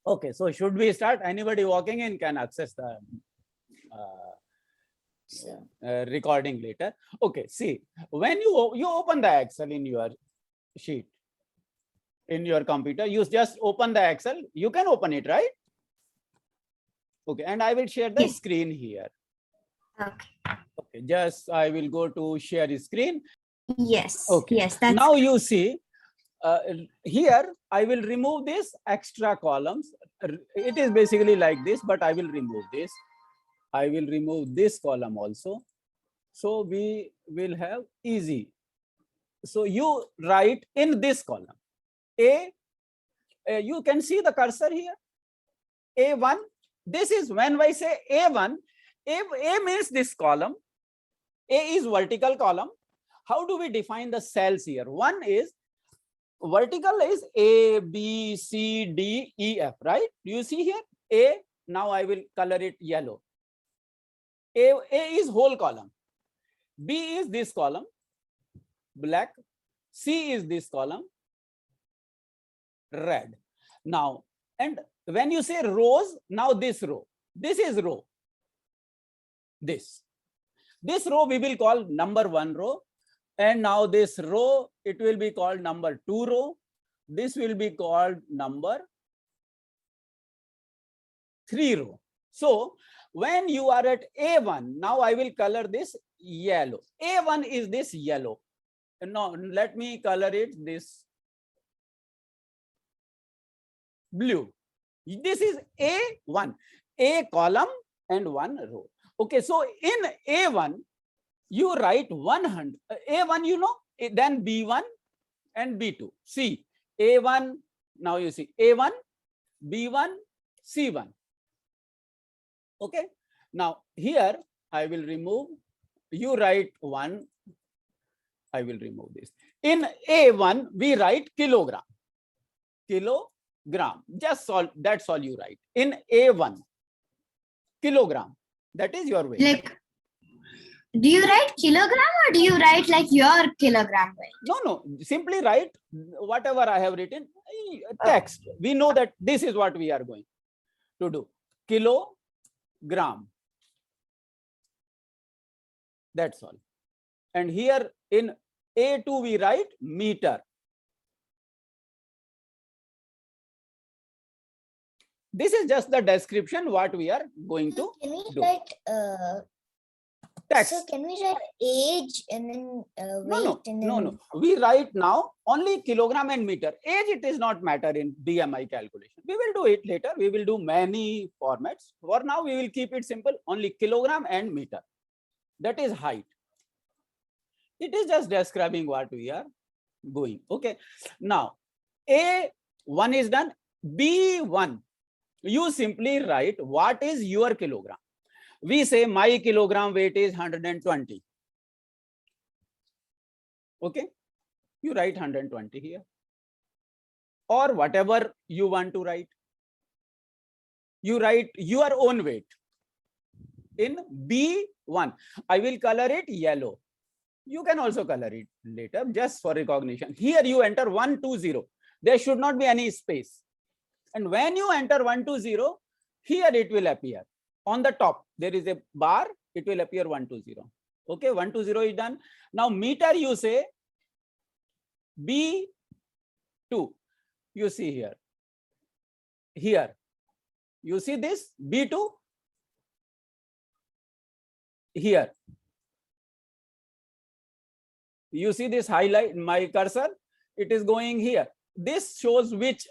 Okay, so should we start? Anybody walking in can access the recording later. Okay, see, when you open the Excel in your sheet, in your computer, you just open the Excel. You can open it, right? Okay, and I will share the screen here. Okay. Okay, just I will go to share screen. Yes. Okay. Yes. That's now you see here I will remove this extra columns. It is basically like this, but I will remove this. I will remove this column also. So we will have easy. So you write in this column A. You can see the cursor here. A1. This is when I say A1. A means this column. A is vertical column. How do we define the cells here? One is vertical is A, B, C, D, E, F, right? You see here A. Now I will color it yellow. A is whole column. B is this column, black. C is this column, red. Now, and when you say rows, now this row, this is row. This row we will call number 1 row. And now this row, it will be called number 2 row. This will be called number 3 row. So when you are at A1, now I will color this yellow. A1 is this yellow. Now let me color it this blue. This is A1, A column and 1 row. Okay, so in A1, you write 100. A1, you know, then B1 and B2. See, A1, now you see A1, B1, C1. Okay, now here I will remove, you write 1, I will remove this. In A1, we write kilogram. Kilogram, just all, that's all you write. In A1, kilogram, that is your weight. like, do you write kilogram or do you write like your kilogram weight? No, simply write whatever I have written, text. We know that this is what we are going to do. Kilogram. That's all. And here in A2, we write meter. This is just the description what we are going to Can we do. write Text. So can we write age and then weight? No. We write now only kilogram and meter. Age, it is not matter in BMI calculation. We will do it later. We will do many formats. For now, we will keep it simple. Only kilogram and meter. That is height. It is just describing what we are going. Okay. Now, A1 is done. B1, you simply write what is your kilogram. We say my kilogram weight is 120. Okay. You write 120 here. Or whatever you want to write. You write your own weight. In B1, I will color it yellow. You can also color it later just for recognition. Here you enter 120. There should not be any space. And when you enter 120, here it will appear. On the top, there is a bar, it will appear 120. Okay, 120 is done. Now meter, you say B2. You see here. Here. You see this B2? Here. You see this highlight, my cursor? It is going here. This shows which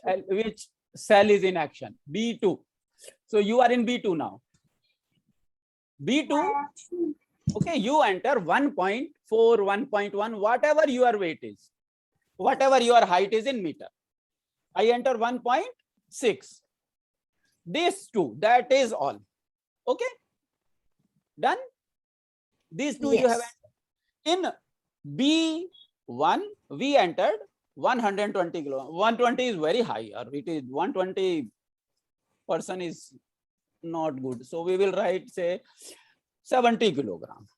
cell is in action. B2. So you are in B2 now. B2, okay, you enter 1.4, 1.1, whatever your weight is, whatever your height is in meter. I enter 1.6. These two, that is all. Okay, done. These two you have entered. In B1, we entered 120 kilograms. 120 is very high, or it is 120 person is not good. So we will write, say, 70 kilograms.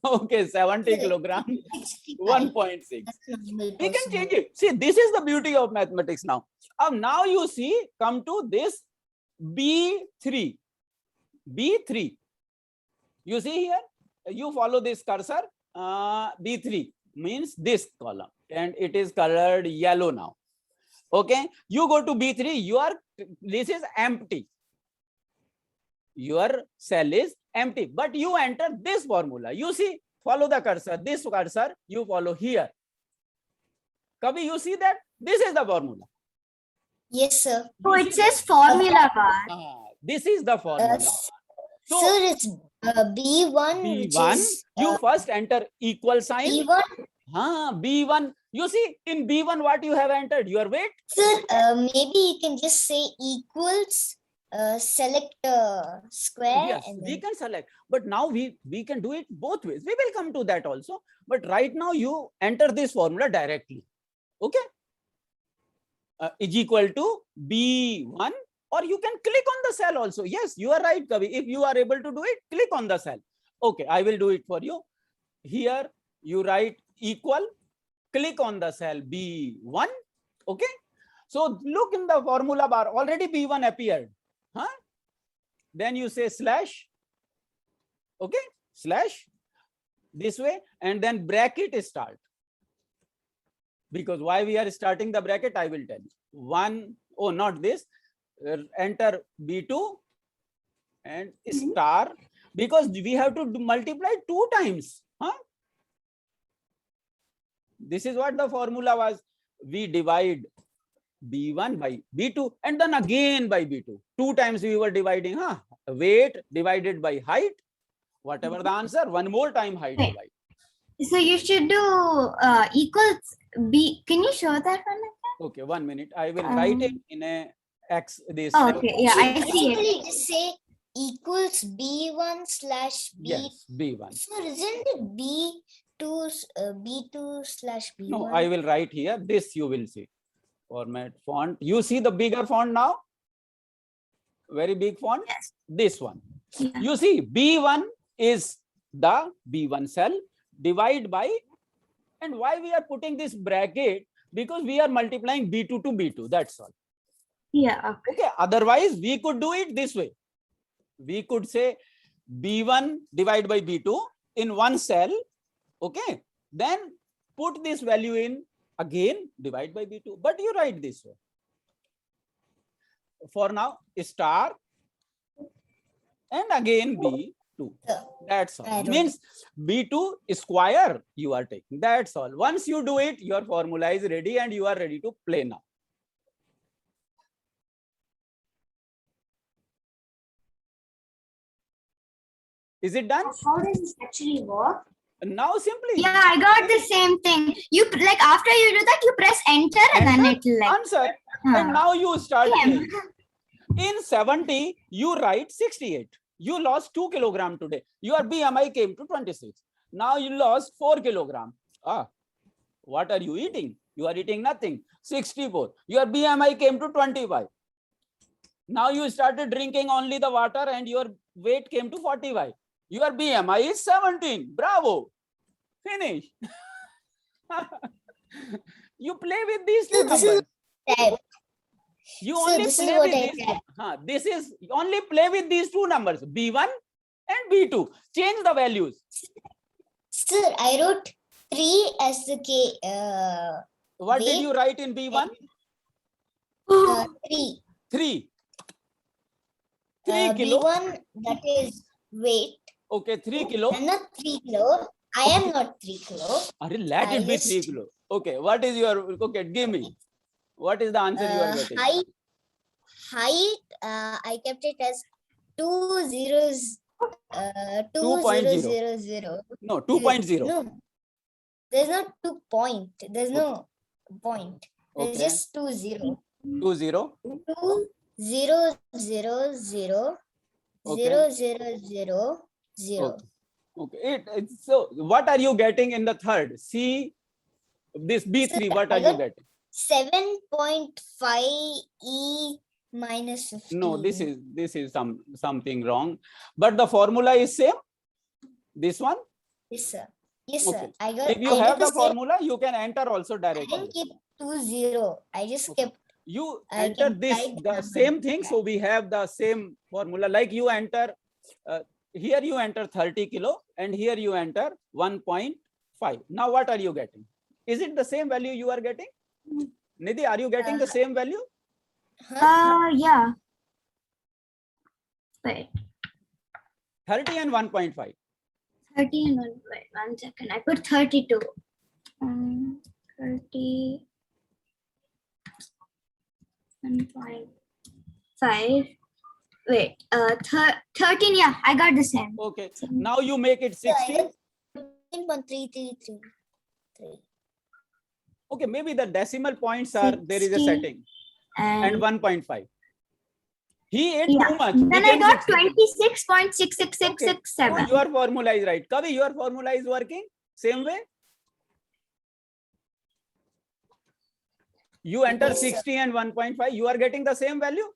Okay, 70 kilogram, 65. 1.6. That's not We can possible. change it. See, this is the beauty of mathematics now. Now you see, come to this B3. B3. You see here, you follow this cursor. B3 means this column, and it is colored yellow now. Okay, you go to B3, this is empty. Your cell is empty, but you enter this formula. You see, follow the cursor, this cursor, you follow here. Kabhi, you see that this is the formula. Yes, sir. So it says formula bar. This is the formula. So Sir, it's B1, which B1, is you first enter equal sign. B1. B1. You see, in B1, what you have entered? Your weight. Sir, maybe you can just say equals, select square. Yes, and we then can select, but now we can do it both ways. We will come to that also, but right now you enter this formula directly. Okay, is equal to B1, or you can click on the cell also. Yes, you are right, Kavi. If you are able to do it, click on the cell. Okay, I will do it for you. Here you write equal, click on the cell B1. Okay, so look in the formula bar, already B1 appeared. Then you say slash, okay, slash this way, and then bracket start. Because why we are starting the bracket, I will tell you. Not this. Enter B2 and star, because we have to multiply 2 times. This is what the formula was. We divide B1 by B2 and then again by B2. 2 times we were dividing. Weight divided by height. Whatever the answer, one more time height divide. So you should do equals B. Can you show that one? Okay, 1 minute. I will write it in a X. This. Okay, yeah, I see it. basically just say equals B1 slash B. Yes, B1. Sir, isn't it B2 slash B1? No, I will write here. This you will see. Format font. You see the bigger font now? Very big font? Yes. This one. Yeah. You see, B1 is the B1 cell. Divide by, and why we are putting this bracket? Because we are multiplying B2 to B2. That's all. Yeah. Okay. Otherwise, we could do it this way. We could say B1 divide by B2 in one cell. Okay. Then put this value in again, divide by B2. But you write this way. For now, star and again B2. That's all. Means B2 square you are taking. That's all. Once you do it, your formula is ready and you are ready to play now. Is it done? How does this actually work? Now simply. Yeah, I got the same thing. You like after you do that, you press enter and then it like answer. And now you start playing. In 70, you write 68. You lost 2 kilogram today. Your BMI came to 26. Now you lost 4 kilogram. What are you eating? You are eating nothing. 64. Your BMI came to 25. Now you started drinking only the water and your weight came to 45. Your BMI is 17. Bravo. Finish. You play with these two numbers. You only play with these. This is only play with these two numbers, B1 and B2. Change the values. Sir, I wrote 3 as the K. What did weight. you write in B1? 3. 3. 3 kilo. B1, that is weight. Okay, 3 kilo. I'm not 3 kilo. I am not 3 kilo. Let it be 3 kilo. Okay, what is your, okay, give me. What is the answer you are getting? Height, I kept it as 2 zeros. 2.0. No, 2.0. No, there's not 2 point. There's no point. There's Okay. just 2 0. 2 0. 2 0 0 0 Okay. 0 0 0 0. Okay. So what are you getting in the third? See this B3, what are you getting? 7.5 E minus 15. No, this is something wrong. But the formula is same. This one? Yes, sir. Yes, sir. Okay. I got. If you I have did the the same. formula, you can enter also I directly. didn't keep 20. I just Okay. kept. You I enter can this, type the number same thing. there. So we have the same formula. Like you enter, here you enter 30 kilo and here you enter 1.5. Now what are you getting? Is it the same value you are getting? Nidhi, are you getting the same value? Yeah. Wait. 30 and 1.5. 30 and 1. Wait, 1 second. I put 32. 30. 1.5. Wait, 13. Yeah, I got the same. Okay. Now you make it 16. 13.3333. Okay, maybe the decimal points are, there is a 60 setting. And And 1.5. He ate yeah. too much. Then I became got 60. 26.66667. So your formula is right. Kavi, your formula is working same way. You enter Yes, sir. 60 and 1.5. You are getting the same value.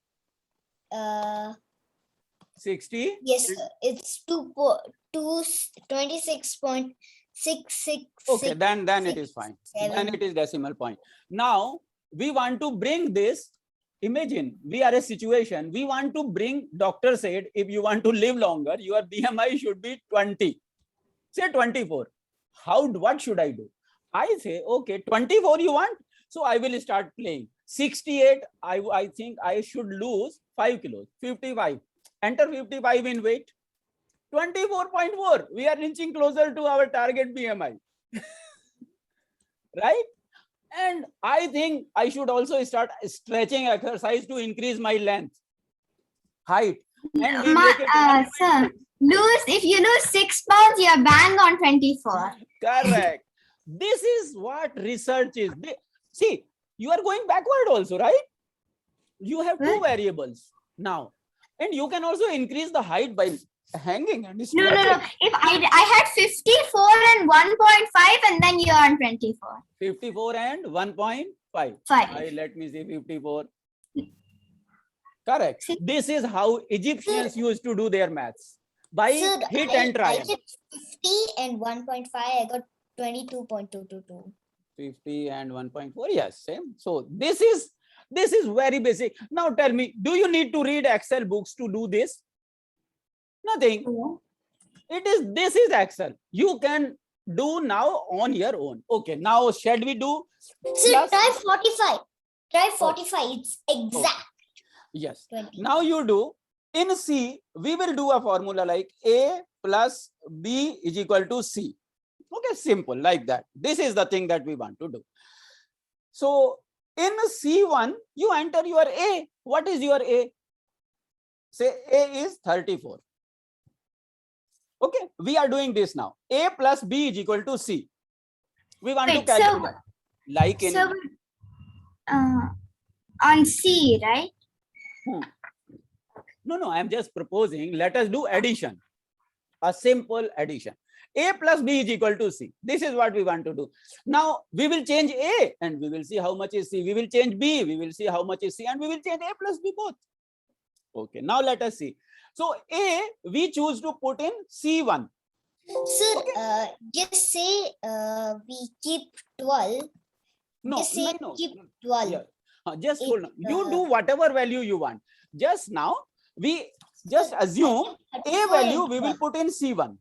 60. Yes, sir. It's 26.666. Okay, then it is fine. Then it is decimal point. Now we want to bring this. Imagine we are a situation. We want to bring. Doctor said if you want to live longer, your BMI should be 20. Say 24. What should I do? I say okay, 24 you want. So I will start playing. 68. I think I should lose 5 kilos. 55. Enter 55 in weight. 24.4. We are inching closer to our target BMI. Right? And I think I should also start stretching exercise to increase my length, height. And we make it Sir, if you lose 6 pounds, you're bang on 24. correct. This is what research is. See, you are going backward also, right? You have two variables now. And you can also increase the height by hanging and No. stretching. If I had 54 and 1.5 and then you're on 24. 54 and 1.5. 5. Let me see 54. Correct. This is how Egyptians used to do their maths. By hit and try. I did 50 and 1.5. I got 22.222. 50 and 1.4. Yes, same. So this is very basic. Now tell me, do you need to read Excel books to do this? Nothing. This is Excel. You can do now on your own. Okay, now shall we do? Sir, try 45. Try 45. It's exact. Yes. 20. Now you do. In C, we will do a formula like A plus B is equal to C. Okay, simple like that. This is the thing that we want to do. So in C1, you enter your A. What is your A? Say A is 34. Okay, we are doing this now. A plus B is equal to C. We want to calculate. Like in on C, right? No, I am just proposing. Let us do addition. A simple addition. A plus B is equal to C. This is what we want to do. Now we will change A and we will see how much is C. We will change B. We will see how much is C, and we will change A plus B both. Okay, now let us see. So A, we choose to put in C1. Sir, just say we keep 12. No, Just say no. keep 12. Yeah. Just hold on. You do whatever value you want. Just now, we just assume A value we will put in C1.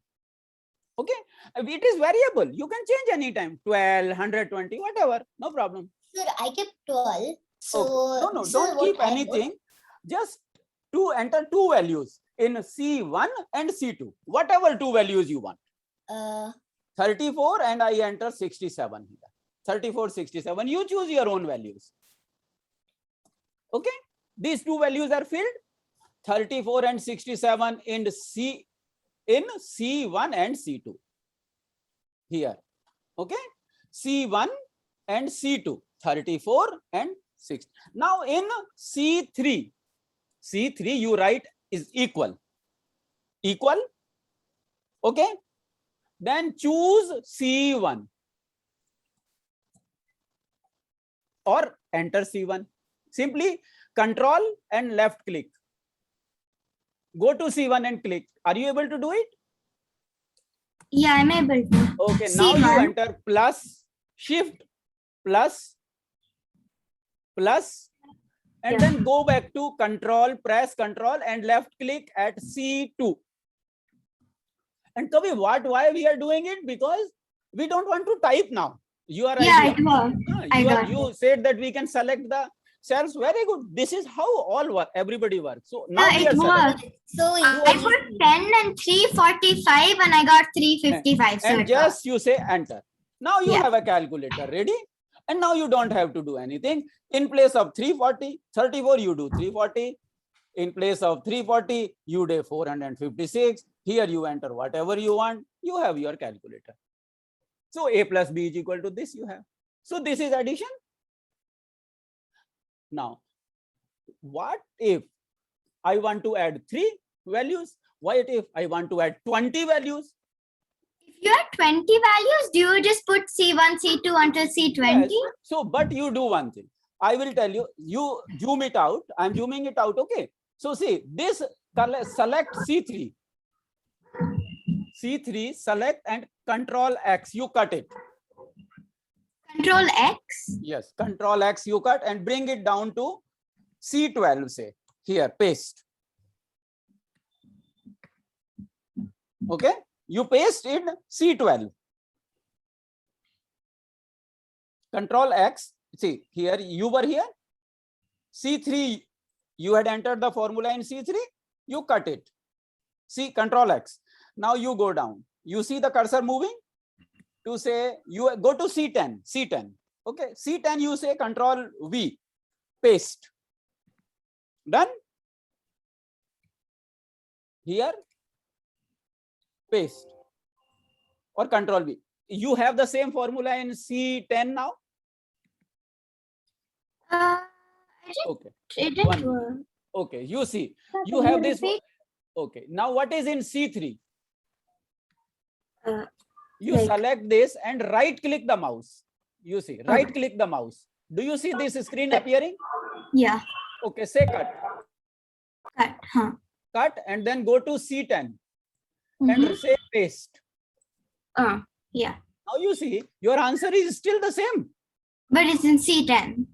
Okay, it is variable. You can change anytime. 12, 120, whatever. No problem. Sir, I kept 12. So okay. No, sir, don't keep anything. Just enter two values in C1 and C2. Whatever two values you want. 34 and I enter 67 here. 34, 67. You choose your own values. Okay. These two values are filled. 34 and 67 in C1 and C2 here. Okay, C1 and C2, 34 and 6. Now in C3 you write is equal. Okay, then choose C1 or enter C1. Simply control and left click. Go to C1 and click. Are you able to do it? Yeah, I'm able to. Okay, now you C1. enter plus, shift, plus, plus, and Yeah. then go back to control, press control and left click at C2. And Kavi, why we are doing it? Because we don't want to type now. Your Yeah, idea. it worked. I got You said that we can select the cells. Very good. This is how all work. Everybody works. So now Yeah, we it are selecting. worked. So I put 10 and 345 and I got 355. So And it just you say enter. Now you Yeah. have a calculator ready. And now you don't have to do anything. In place of 340, 34, you do 340. In place of 340, you do 456. Here you enter whatever you want. You have your calculator. So a plus b is equal to this you have. So this is addition. Now, what if I want to add 3 values? What if I want to add 20 values? If you have 20 values, do you just put C1, C2 until C20? Yes. So, but you do one thing. I will tell you, you zoom it out. I'm zooming it out. Okay. So see, this select C3. C3, select and control X, you cut it. Control X. Yes, control X you cut and bring it down to C12, say. Here, paste. Okay. You paste in C12. Control X. See, here you were here. C3, you had entered the formula in C3. You cut it. See, control X. Now you go down. You see the cursor moving? To say, you go to C10. C10. Okay. C10, you say control V. Paste. Done. Here. Paste. Or control V. You have the same formula in C10 now? Okay. It didn't work. Okay. You see, you Can have this. repeat? Okay. Now what is in C3? You Like- select this and right click the mouse. You see, right click the mouse. Do you see this screen appearing? Yeah. Okay, say cut. Cut. Huh. Cut and then go to C10 Mhm. and say paste. Yeah. Now you see, your answer is still the same. But it's in C10.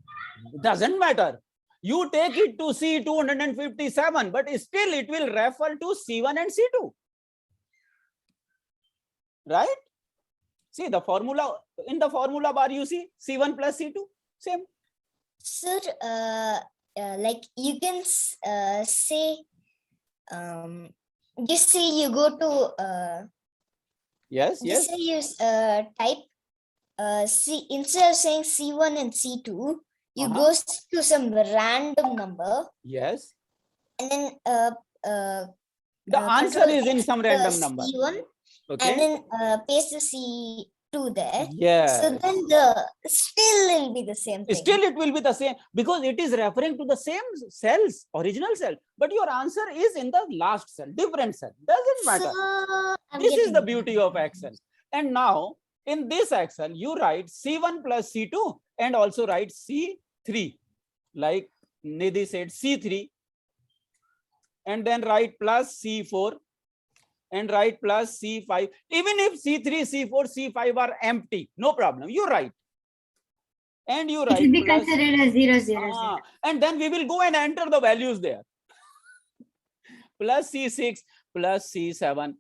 Doesn't matter. You take it to C257, but still it will refer to C1 and C2. Right? See the formula, in the formula bar, you see C1 plus C2, same. Sir, like you can say, just say you go to, Yes, just yes. say you type C, instead of saying C1 and C2, you go to some random number Yes. and then The answer control is in X some the random number. C1 and Okay. then paste the C2 there. Yes. So then the still will be the same thing. Still it will be the same because it is referring to the same cells, original cell, but your answer is in the last cell, different cell. Doesn't matter. So, This is the beauty of Excel. And now in this Excel, you write C1 plus C2 and also write C3. Like Nidhi said, C3. And then write plus C4 and write plus C5. Even if C3, C4, C5 are empty, no problem. You write. And you It write will be plus, considered as 0, 0, 0. and then we will go and enter the values there. Plus C6, plus C7,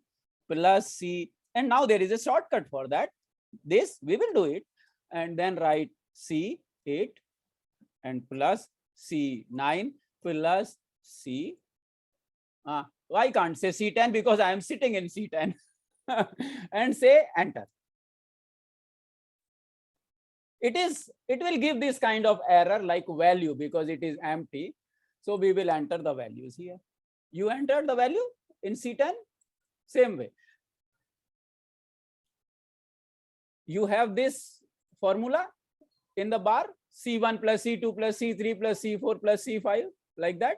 plus C. And now there is a shortcut for that. This, we will do it. And then write C8 and plus C9 plus C. I can't say C10 because I am sitting in C10. And say enter. It will give this kind of error like value because it is empty. So we will enter the values here. You entered the value in C10, same way. You have this formula in the bar, C1 plus C2 plus C3 plus C4 plus C5, like that.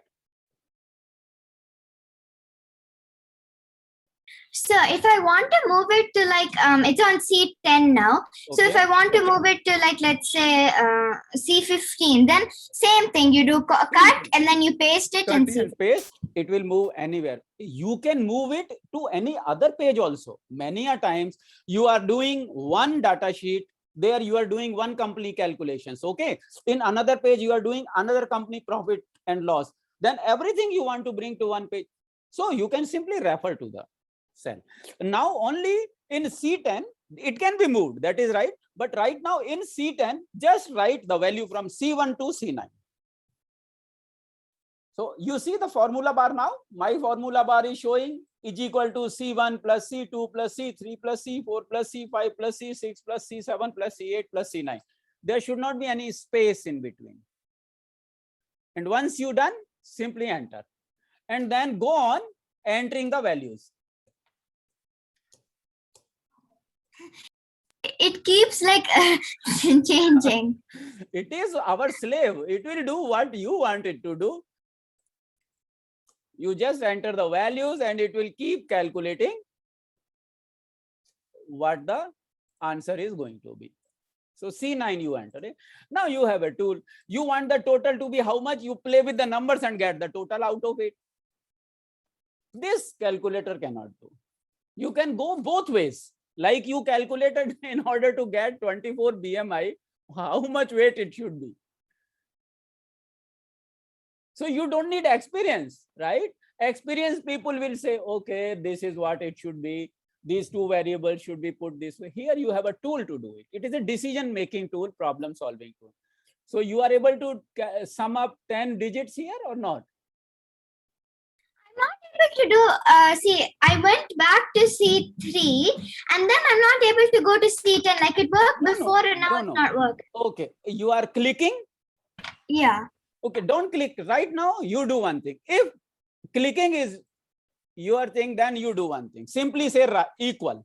So if I want to move it to like it's on C10 now. So if Okay. I want to move it to like let's say C15, then same thing. You do cut and then you paste it and Cut see. and paste, it will move anywhere. You can move it to any other page also. Many a times you are doing one data sheet, there you are doing one company calculations. Okay. In another page, you are doing another company profit and loss. Then everything you want to bring to one page. So you can simply refer to the cell. Now only in C10, it can be moved. That is right. But right now in C10, just write the value from C1 to C9. So you see the formula bar now. My formula bar is showing is equal to C1 plus C2 plus C3 plus C4 plus C5 plus C6 plus C7 plus C8 plus C9. There should not be any space in between. And once you done, simply enter. And then go on entering the values. It keeps like changing. It is our slave. It will do what you want it to do. You just enter the values and it will keep calculating what the answer is going to be. So C9 you enter it. Now you have a tool. You want the total to be how much? You play with the numbers and get the total out of it. This calculator cannot do. You can go both ways. Like you calculated in order to get 24 BMI, how much weight it should be. So you don't need experience, right? Experienced people will say, okay, this is what it should be. These two variables should be put this way. Here you have a tool to do it. It is a decision-making tool, problem-solving tool. So you are able to sum up 10 digits here or not? I'm not able to do, see, I went back to C3 and then I'm not able to go to C10. Like it worked before and now it's not working. Okay, you are clicking. Yeah. Okay, don't click right now. You do one thing. If clicking is your thing, then you do one thing. Simply say equal.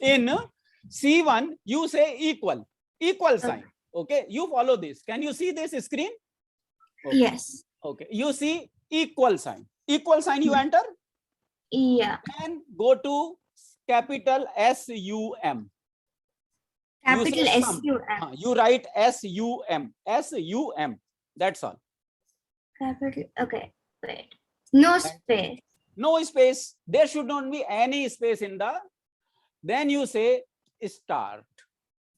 In C1, you say equal sign. Okay, you follow this. Can you see this screen? Okay. Yes. Okay, you see equal sign. Equal sign you enter. Yeah. And go to capital SUM. Capital SUM. You write SUM. SUM. That's all. Capital. Okay. Wait. No space. No space. There should not be any space in the. Then you say start.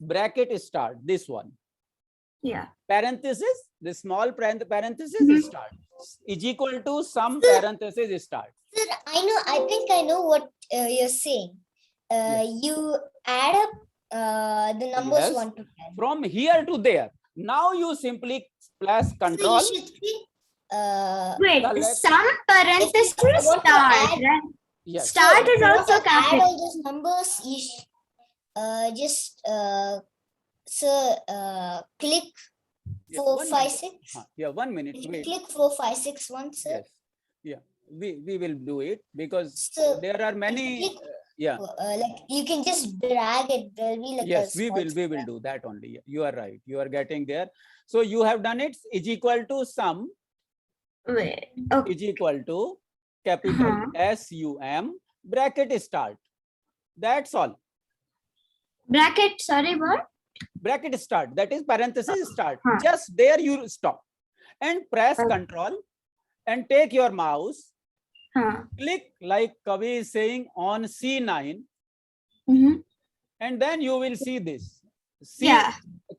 Bracket start. This one. Yeah. Parenthesis. The small parenthesis start is equal to some parenthesis start. Sir, I think I know what you're saying. Yes. You add up the numbers 1 to 10. From here to there. Now you simply press control. So you should see, wait, some parenthesis start, right? Yes. Start is also add capital. all those numbers, you just click 4, 5, 6. Yeah, 1 minute. Wait. Click 4, 5, 6 once, sir. Yes. Yeah, we will do it because So there are many. Yeah. Like you can just drag it. There'll be like Yes, a we will do that only. You are right. You are getting there. So you have done it. Is equal to sum. Wait. Okay. Is equal to capital SUM bracket start. That's all. Bracket. Sorry, what? Bracket start. That is parenthesis start. Just there you stop and press control and take your mouse. Click like Kavi is saying on C9. And then you will see this.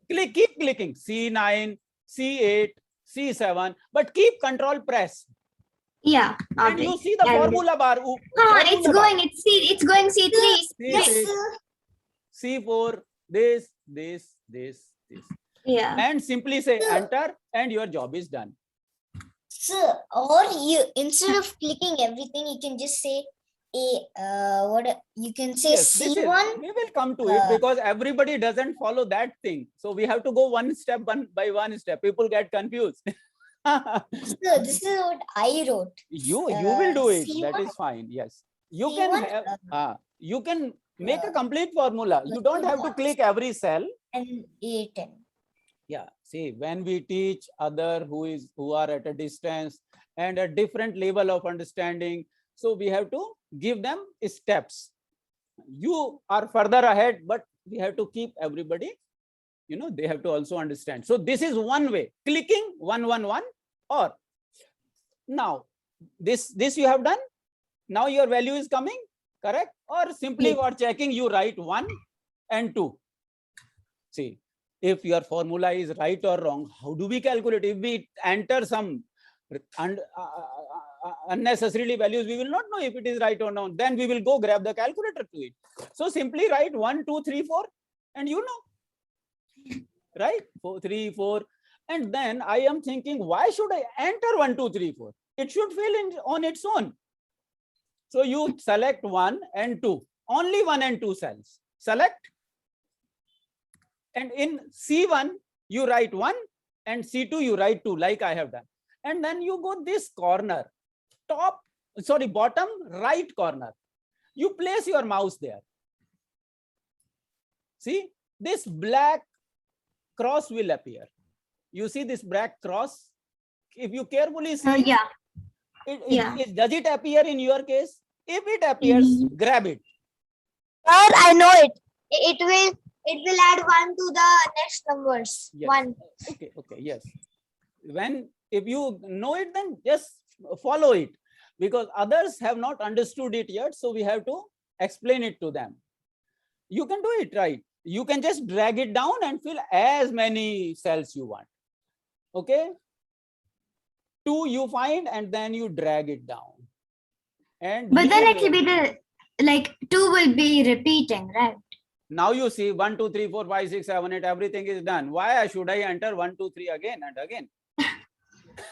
Keep clicking C9, C8, C7, but keep control press. Yeah. Okay. And you see the formula bar. It's going C3. Yes. C4, this. Yeah. And simply say enter and your job is done. Sir, or you instead of clicking everything, you can just say you can say C1. We will come to it because everybody doesn't follow that thing. So we have to go one by one step. People get confused. Sir, this is what I wrote. You will do it. C1, that is fine. Yes. You C1, can have you can make a complete formula. You don't have to click every cell. And A10. Yeah, see, when we teach other who are at a distance and a different level of understanding, so we have to give them steps. You are further ahead, but we have to keep everybody, they have to also understand. So this is one way, clicking 111, or now this you have done. Now your value is coming, correct? Or simply for checking, you write 1 and 2. See, if your formula is right or wrong, how do we calculate? If we enter some unnecessarily values, we will not know if it is right or not. Then we will go grab the calculator to it. So simply write 1, 2, 3, 4, and right? 4, 3, 4. And then I am thinking, why should I enter 1, 2, 3, 4? It should fill in on its own. So you select 1 and 2, only 1 and 2 cells. Select. And in C1, you write 1, and C2, you write 2, like I have done. And then you go this corner, bottom right corner. You place your mouse there. See, this black cross will appear. You see this black cross? If you carefully see, does it appear in your case? If it appears, grab it. Sir, I know it. It will add 1 to the next numbers. Yes. 1. Okay, yes. If you know it, then just follow it, because others have not understood it yet. So we have to explain it to them. You can do it, right? You can just drag it down and fill as many cells you want. Okay. 2 you find, and then you drag it down. And but then it will be 2 will be repeating, right? Now you see 1, 2, 3, 4, 5, 6, 7, 8, everything is done. Why should I enter 1, 2, 3 again and again?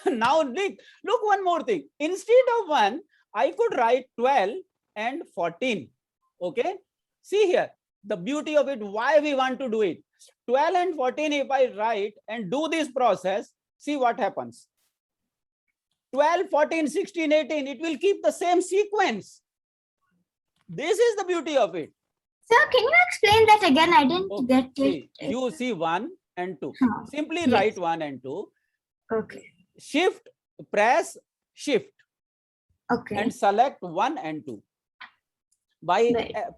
Now look one more thing. Instead of 1, I could write 12 and 14. Okay. See here, the beauty of it, why we want to do it. 12 and 14, if I write and do this process, see what happens. 12, 14, 16, 18, it will keep the same sequence. This is the beauty of it. Sir, can you explain that again? I didn't get it. You see 1 and 2. Simply Yes. write 1 and 2. Okay. Press shift. Okay. And select 1 and 2. By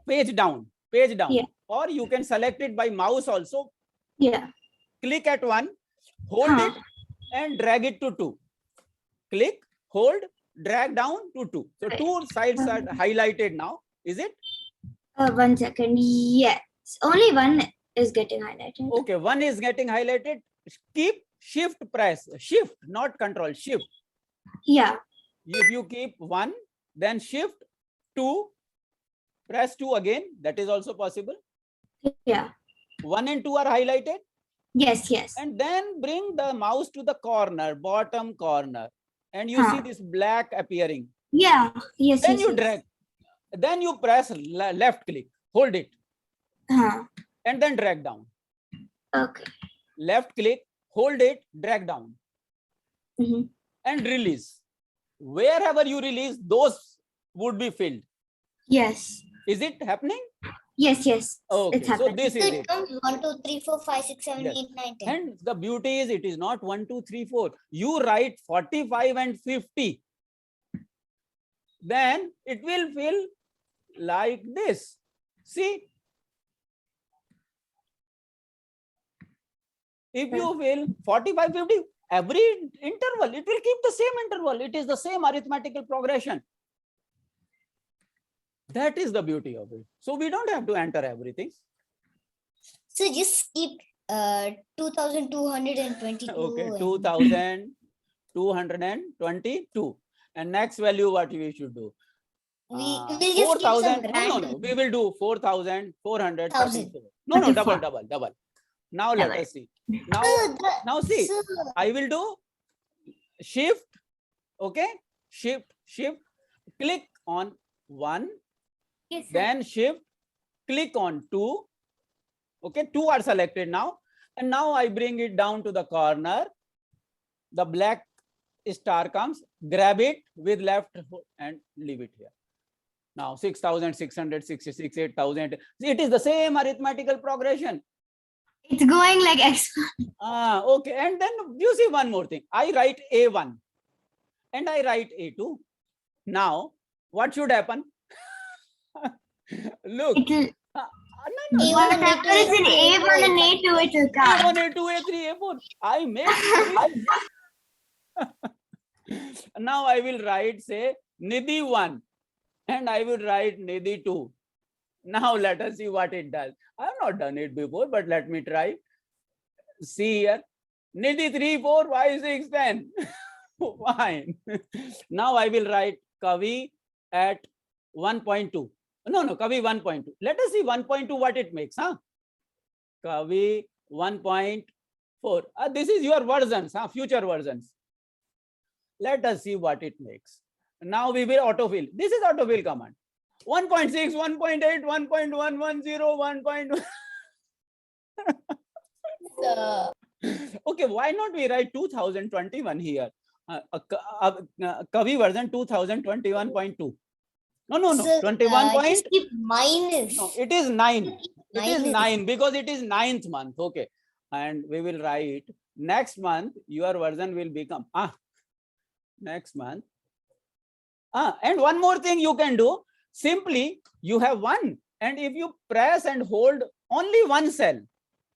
page down. Yeah. Or you can select it by mouse also. Yeah. Click at 1, hold it, and drag it to 2. Click, hold, drag down to 2. So 2 sides are highlighted now. Is it? 1 second. Yes. Only 1 is getting highlighted. Okay, 1 is getting highlighted. Keep shift press. Shift, not control. Shift. Yeah. If you keep 1, then shift 2, press 2 again. That is also possible. Yeah. 1 and 2 are highlighted. Yes. And then bring the mouse to the corner, bottom corner. And you see this black appearing. Yeah. Yes. Then you drag. Then you press left click. Hold it. And then drag down. Okay. Left click, hold it, drag down. And release. Wherever you release, those would be filled. Yes. Is it happening? Yes. Okay. It's So happening. this is It it. comes 1, 2, 3, 4, 5, 6, 7, Yes. 8, 9, 10. And the beauty is, it is not 1, 2, 3, 4. You write 45 and 50. Then it will fill like this. See? If you fill 45, 50, every interval, it will keep the same interval. It is the same arithmetical progression. That is the beauty of it. So we don't have to enter everything. So just keep 2222. Okay, 2222. And next value, what we should do? We will just keep some 4,000. No. random. We will do 4,434. No, Okay, double. Now let us see. Now see. So, I will do shift. Okay. Shift. Click on 1. Yes, sir. Then shift. Click on 2. Okay. 2 are selected now. And now I bring it down to the corner. The black star comes. Grab it with left and leave it here. Now 6,666, 8,000. It is the same arithmetical progression. It's going like X. Okay. And then you see one more thing. I write A1 and I write A2. Now, what should happen? Look. It'll, No, A1, whatever A2, is in A1 and A2, it will come. A1, A2, A3, A4. I make now I will write, say, Nidhi 1 and I will write Nidhi 2. Now let us see what it does. I have not done it before, but let me try. See here. Nidhi 3, 4, 5, 6, 10. Fine. Now I will write Kavi at 1.2. No, Kavi 1.2. Let us see 1.2 what it makes. Huh? Kavi 1.4. This is your versions, future versions. Let us see what it makes. Now we will autofill. This is autofill command. 1.6, 1.8, 1.110, 1. Okay, why not we write 2021 here? Kavi version 2021.2. No. So, 21. just keep minus. No, it is 9. It is Minus. 9 because it is 9th month. Okay. And we will write next month, your version will become next month. And one more thing you can do. Simply, you have 1. And if you press and hold only one cell,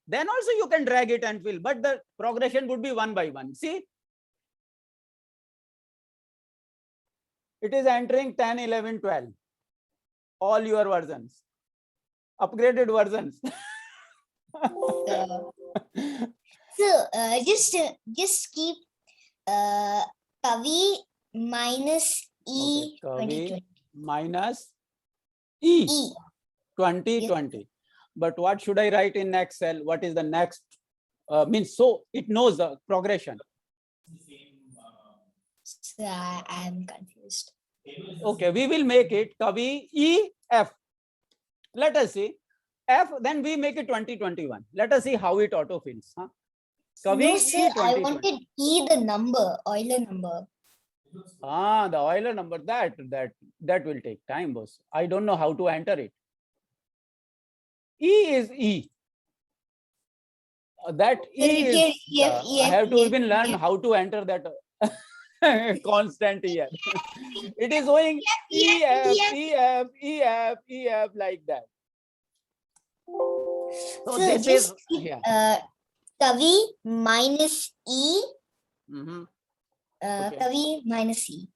then also you can drag it and fill. But the progression would be 1 by 1. See? It is entering 10, 11, 12. All your versions. Upgraded versions. So just keep Kavi minus E, Okay, Kavi 2020. minus E, E. 2020. Yes. But what should I write in next cell? What is the next? Means so it knows the progression. So I am confused. Okay, we will make it Kavi E F. Let us see. F, then we make it 2021. Let us see how it autofills. Huh? Kavi No, E sir, I 2020. wanted E, the number, Euler number. The Euler number, that will take time, boss. I don't know how to enter it. E is E. That E is, I have to even learn how to enter that constant here. It is going E, F, E, F, E, F, E, F like that. So this is Kavi minus E. Okay. Kavi minus E.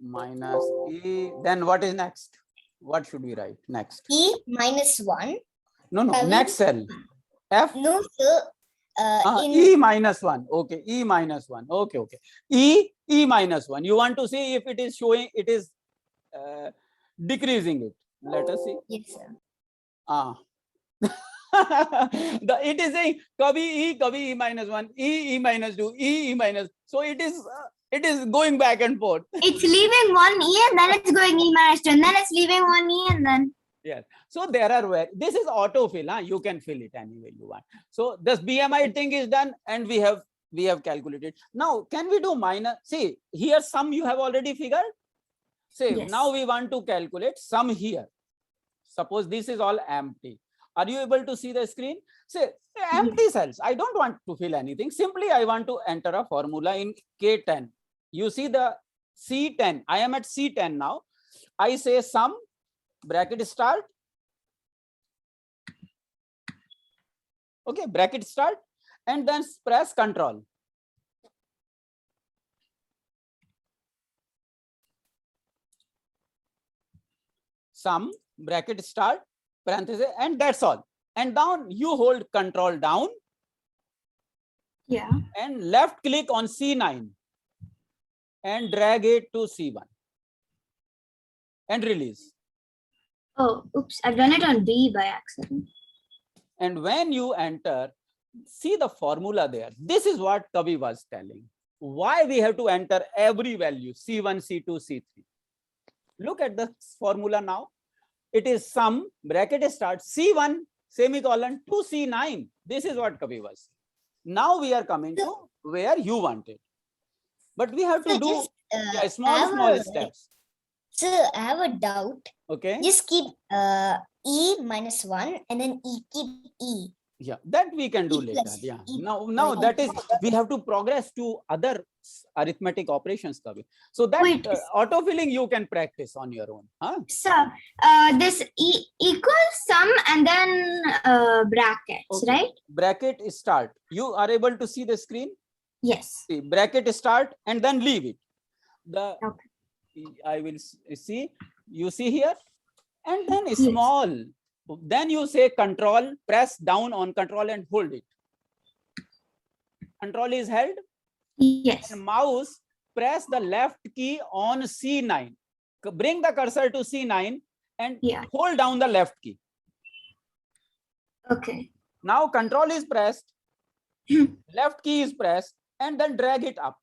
Minus E. Then what is next? What should we write next? E minus 1. No, Kavi, next cell. F. No, sir. E minus 1. Okay, E minus 1. Okay. E minus 1. You want to see if it is showing, it is decreasing it. Let us see. Yes, sir. It is saying Kavi E minus 1, E minus 2, E minus. So it is going back and forth. It's leaving 1 E and then it's going E minus 2, and then it's leaving 1 E and then. Yes. So there are this is autofill. You can fill it any way you want. So this BMI thing is done, and we have calculated. Now can we do minus? See here, sum you have already figured. Say Yes. Now we want to calculate sum here. Suppose this is all empty. Are you able to see the screen? Say empty cells. I don't want to fill anything. Simply I want to enter a formula in K10. You see the C10. I am at C10 now. I say sum, bracket start. Okay, bracket start, and then press control. Sum, bracket start, parenthesis, and that's all. And down you hold control down. Yeah. And left click on C9 and drag it to C1 and release. Oh, oops, I've done it on B by accident. And when you enter, see the formula there. This is what Kavi was telling. Why we have to enter every value, C1, C2, C3. Look at the formula now. It is sum, bracket start, C1, semicolon, to C9. This is what Kavi was. Now we are coming to where you wanted. But we have to do small steps. So I have a doubt. Okay. Just keep E minus 1 and then keep E. Yeah, that we can do E later. plus, Yeah. E Now plus. that is, we have to progress to other arithmetic operations, Kavi. So that Wait. autofilling you can practice on your own. Huh? So this equals sum and then brackets, Okay. right? Bracket is start. You are able to see the screen? Yes. See, bracket start and then leave it. The Okay. I will see, you see here, and then Yes. small. Then you say control, press down on control and hold it. Control is held. Yes. And mouse, press the left key on C9. Bring the cursor to C9 and Yeah. hold down the left key. Okay. Now control is pressed, left key is pressed, and then drag it up.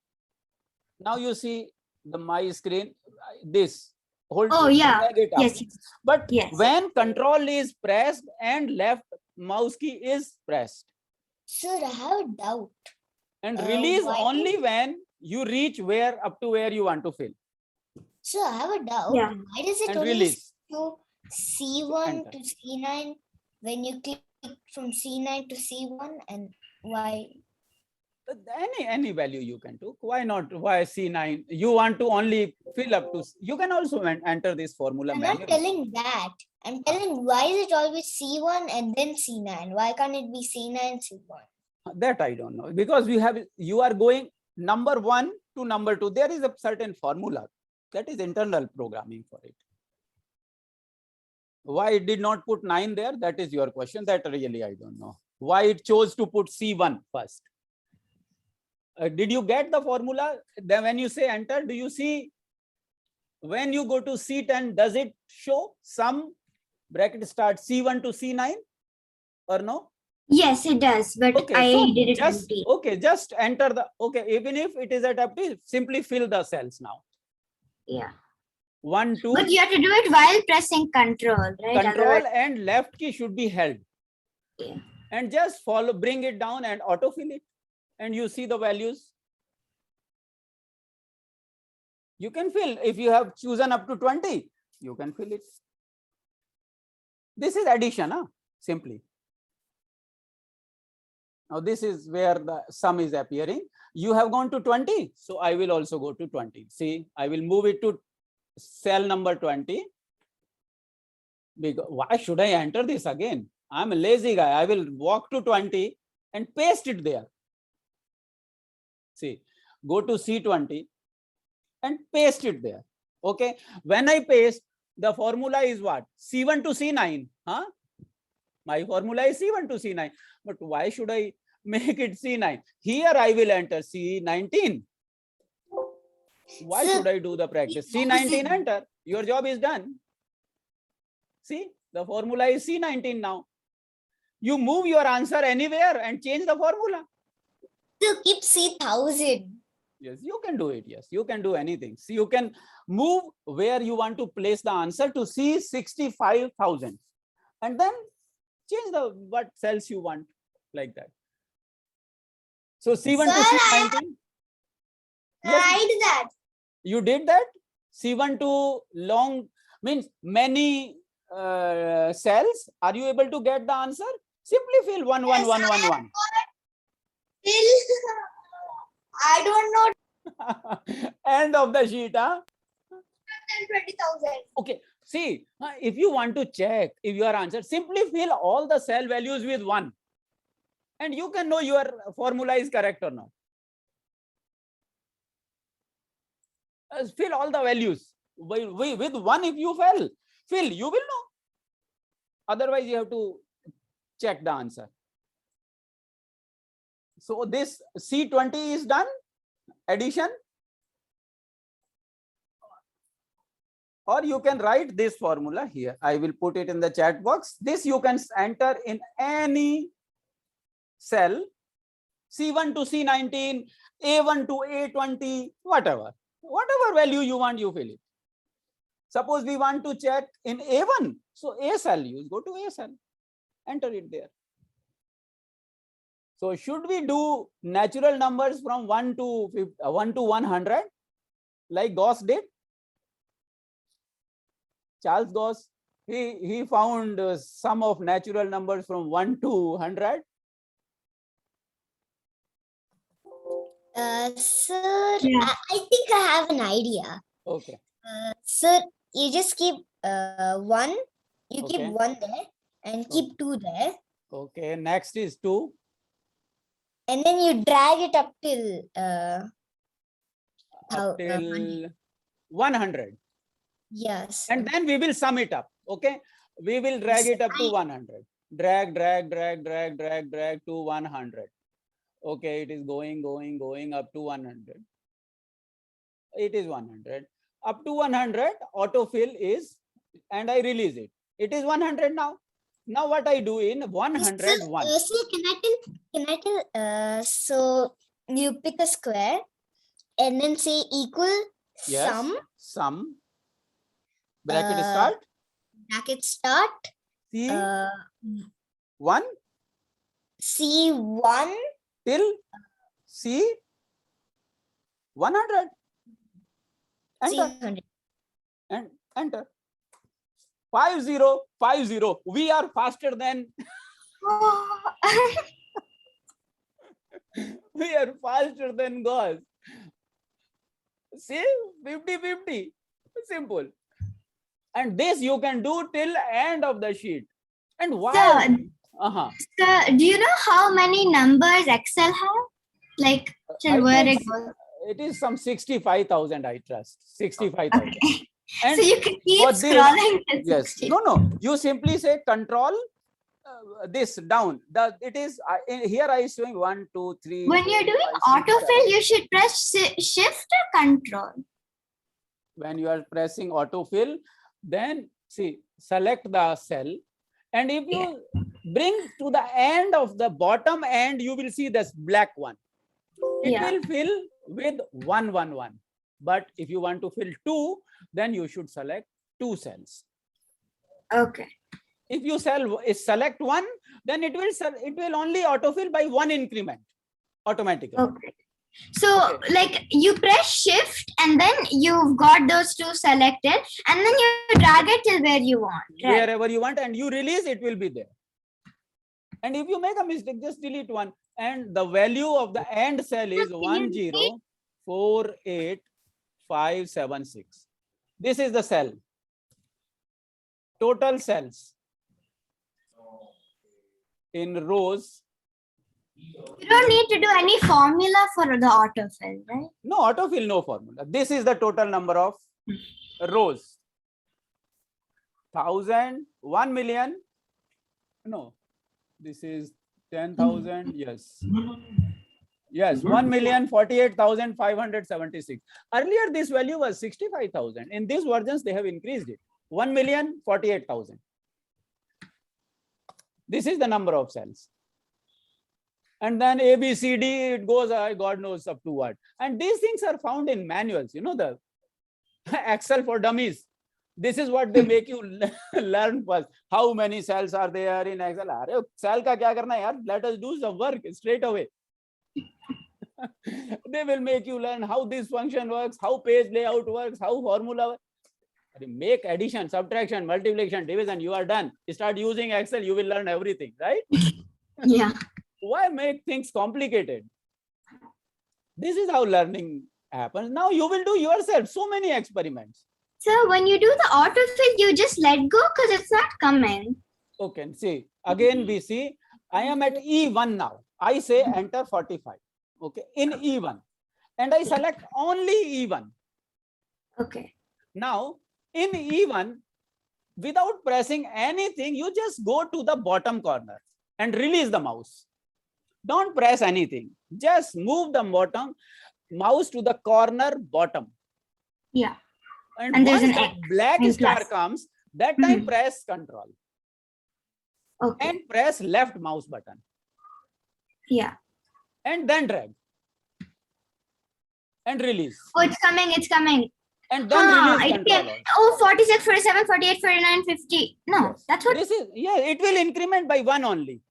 Now you see my screen, this. Hold, Oh yeah. drag it up. Yes. But Yes. when control is pressed and left mouse key is pressed. Sir, I have a doubt. And release why only when you reach where up to where you want to fill. Sir, I have a doubt. Yeah. Why does it And only release. to C1 Enter. to C9 when you click from C9 to C1, and why? Any value you can do. Why not? Why C9? You want to only fill up to. You can also enter this formula I'm not manually. telling that. I'm telling why is it always C1 and then C9? Why can't it be C9, C1? That I don't know, because you are going number 1 to number 2. There is a certain formula that is internal programming for it. Why it did not put 9 there? That is your question. That really I don't know. Why it chose to put C1 first. Did you get the formula? Then when you say enter, do you see when you go to C10, does it show some bracket start C1 to C9 or no? Yes, it does. But Okay, I so did it just empty. okay, just enter the even if it is at empty, simply fill the cells now. Yeah. 1, 2. But you have to do it while pressing control, right? Control Otherwise, and left key should be held. yeah. And just bring it down and autofill it. And you see the values. You can fill. If you have chosen up to 20, you can fill it. This is addition, simply. Now this is where the sum is appearing. You have gone to 20, so I will also go to 20. See, I will move it to cell number 20. Because why should I enter this again? I'm a lazy guy. I will walk to 20 and paste it there. See, go to C20 and paste it there. Okay. When I paste, the formula is what? C1 to C9. Huh? My formula is C1 to C9. But why should I make it C9? Here I will enter C19. Why should I do the practice? C19 enter. Your job is done. See, the formula is C19 now. You move your answer anywhere and change the formula. So keep C1000. Yes, you can do it. Yes, you can do anything. See, you can move where you want to place the answer to C65,000 and then change the what cells you want, like that. So C1 to C19. Yes, Tried that. you did that. C1 to long means many cells. Are you able to get the answer? Simply fill 1, 1, 1, 1, 1. I don't know. End of the sheet, huh? 20,000. Okay, see, if you want to check if your answer, simply fill all the cell values with 1 and you can know your formula is correct or not. Fill all the values with 1. If you fill, you will know. Otherwise you have to check the answer. So this C20 is done, addition. Or you can write this formula here. I will put it in the chat box. This you can enter in any cell, C1 to C19, A1 to A20, whatever. Whatever value you want, you fill it. Suppose we want to check in A1. So A cell, you go to A cell, enter it there. So should we do natural numbers from 1 to 100 like Gauss did? Charles Gauss, he found sum of natural numbers from 1 to 100. Sir, Yeah. I think I have an idea. Okay. Sir, you just keep one. You keep Okay. one there and keep two there, Okay. Next is 2. and then you drag it up till Up till 100. yes. And then we will sum it up. Okay. We will drag it up to 100. Drag to 100. Okay. It is going up to 100. It is 100. Up to 100, autofill is, and I release it. It is 100 now. Now what I do in 101. So can I tell? So you pick a square and then say equal Yes. Sum. Bracket Uh, start. bracket start. C 1 1 C1 till C 100. Enter. C100. And enter. 5050. We are faster than we are faster than Gauss. See, 50-50. Simple. And this you can do till end of the sheet. And why? So, do you know how many numbers Excel have? Like, till where it goes? It is some 65,000, I trust. 65,000. Okay. And So you can keep for this, scrolling. till yes. 60. No. You simply say control this down. It is here I is showing 1, 2, 3. When 4, you're doing 5, 6, autofill, 7. you should press shift or control. When you are pressing autofill, then see, select the cell. And if you bring to the end of the bottom end, you will see this black one. It will fill with 111. But if you want to fill 2, then you should select 2 cells. Okay. If you select 1, then it will only autofill by 1 increment automatically. Okay. So, like, you press shift and then you've got those 2 selected, and then you drag it till where you want. Right? Wherever you want, and you release, it will be there. And if you make a mistake, just delete 1. And the value of the end cell is 1048576. This is the cell. Total cells in rows. You don't need to do any formula for the autofill, right? No autofill, no formula. This is the total number of rows. 1,000, 1 million. No, this is 10,000. Yes. Yes, 1,048,576. Earlier, this value was 65,000. In these versions, they have increased it. 1,048,000. This is the number of cells. And then A, B, C, D, it goes, God knows up to what. And these things are found in manuals, you know, the Excel for dummies. This is what they make you learn first. How many cells are there in Excel? Cell ka kya karna yaar? Let us do some work straight away. They will make you learn how this function works, how page layout works, how formula works. Make addition, subtraction, multiplication, division, you are done. Start using Excel, you will learn everything, right? Yeah. Why make things complicated? This is how learning happens. Now you will do yourself so many experiments. So when you do the autofill, you just let go because it's not coming. Okay, see, again we see, I am at E1 now. I say enter 45. Okay, in E1. And I select only E1. Okay. Now, in E1, without pressing anything, you just go to the bottom corner and release the mouse. Don't press anything. Just move the mouse to the corner bottom. Yeah. And there's once an the black star plus. comes, that time press control. Okay. And press left mouse button. Yeah. And then drag. And release. Oh, it's coming. It's coming. And then release control. Oh, 46, 47, 48, 49, 50. No, Yes. that's what. This is, yeah, it will increment by 1 only.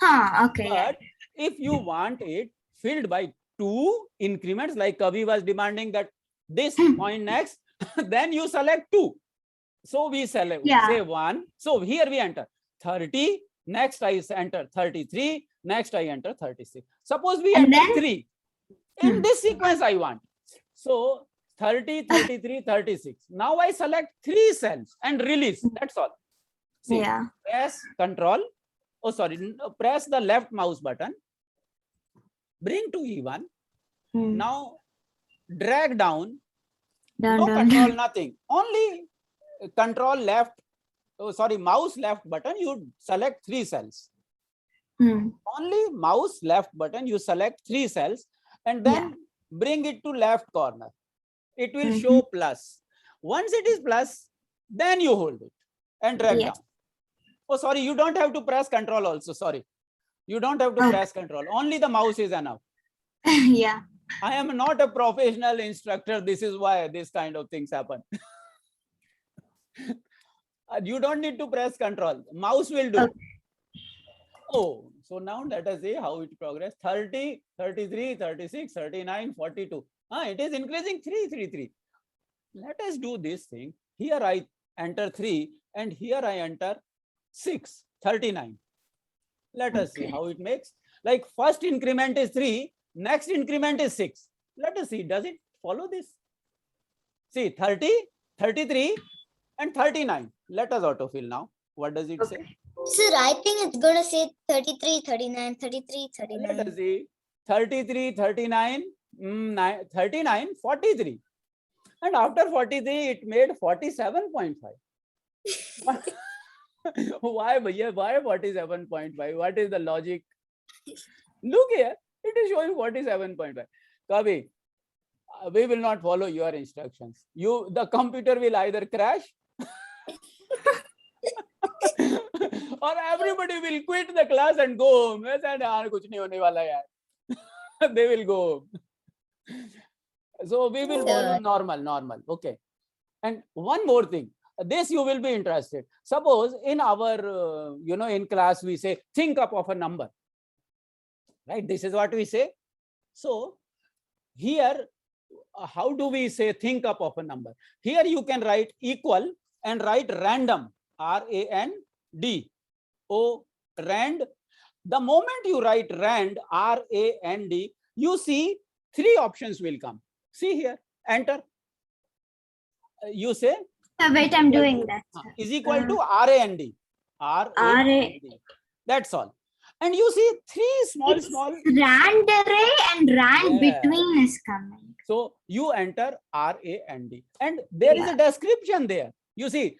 Okay. But if you want it filled by 2 increments, like Kavi was demanding that this point next, then you select 2. So we select, say 1. So here we enter 30. Next I enter 33. Next I enter 36. Suppose we enter 3. In this sequence I want. So 30, 33, 36. Now I select 3 cells and release. That's all. See, Yeah. press control. Oh, sorry. Press the left mouse button. Bring to E1. Now drag down. No control, nothing. Only control left. Oh, sorry, mouse left button. You select 3 cells. Only mouse left button. You select 3 cells and then bring it to left corner. It will show plus. Once it is plus, then you hold it and drag down. Oh, sorry, you don't have to press control also. Sorry. You don't have to press control. Only the mouse is enough. Yeah. I am not a professional instructor. This is why this kind of things happen. You don't need to press control. Mouse will do. Oh, so now let us see how it progress. 30, 33, 36, 39, 42. It is increasing 3, 3, 3. Let us do this thing. Here I enter 3 and here I enter 6, 39. Let us see how it makes. Like first increment is 3, next increment is 6. Let us see, does it follow this? See, 30, 33 and 39. Let us autofill now. What does it say? Sir, I think it's going to say 33, 39, 33, 39. Let us see. 33, 39, 39, 43. And after 43, it made 47.5. Why 47.5? What is the logic? Look here, it is showing 47.5. Kavi, we will not follow your instructions. The computer will either crash or everybody will quit the class and go home. They will go home. So we will follow normal. Okay. And one more thing. This you will be interested. Suppose in our, in class we say, think up of a number. Right? This is what we say. So here, how do we say think up of a number? Here you can write equal and write random, R-A-N-D-O, rand. The moment you write rand, R-A-N-D, you see 3 options will come. See here, enter. You say, wait, I'm doing that. Is equal to R-A-N-D. R-A-N-D. That's all. And you see 3 small. Rand array and rand between is coming. So you enter R-A-N-D. And there is a description there. You see,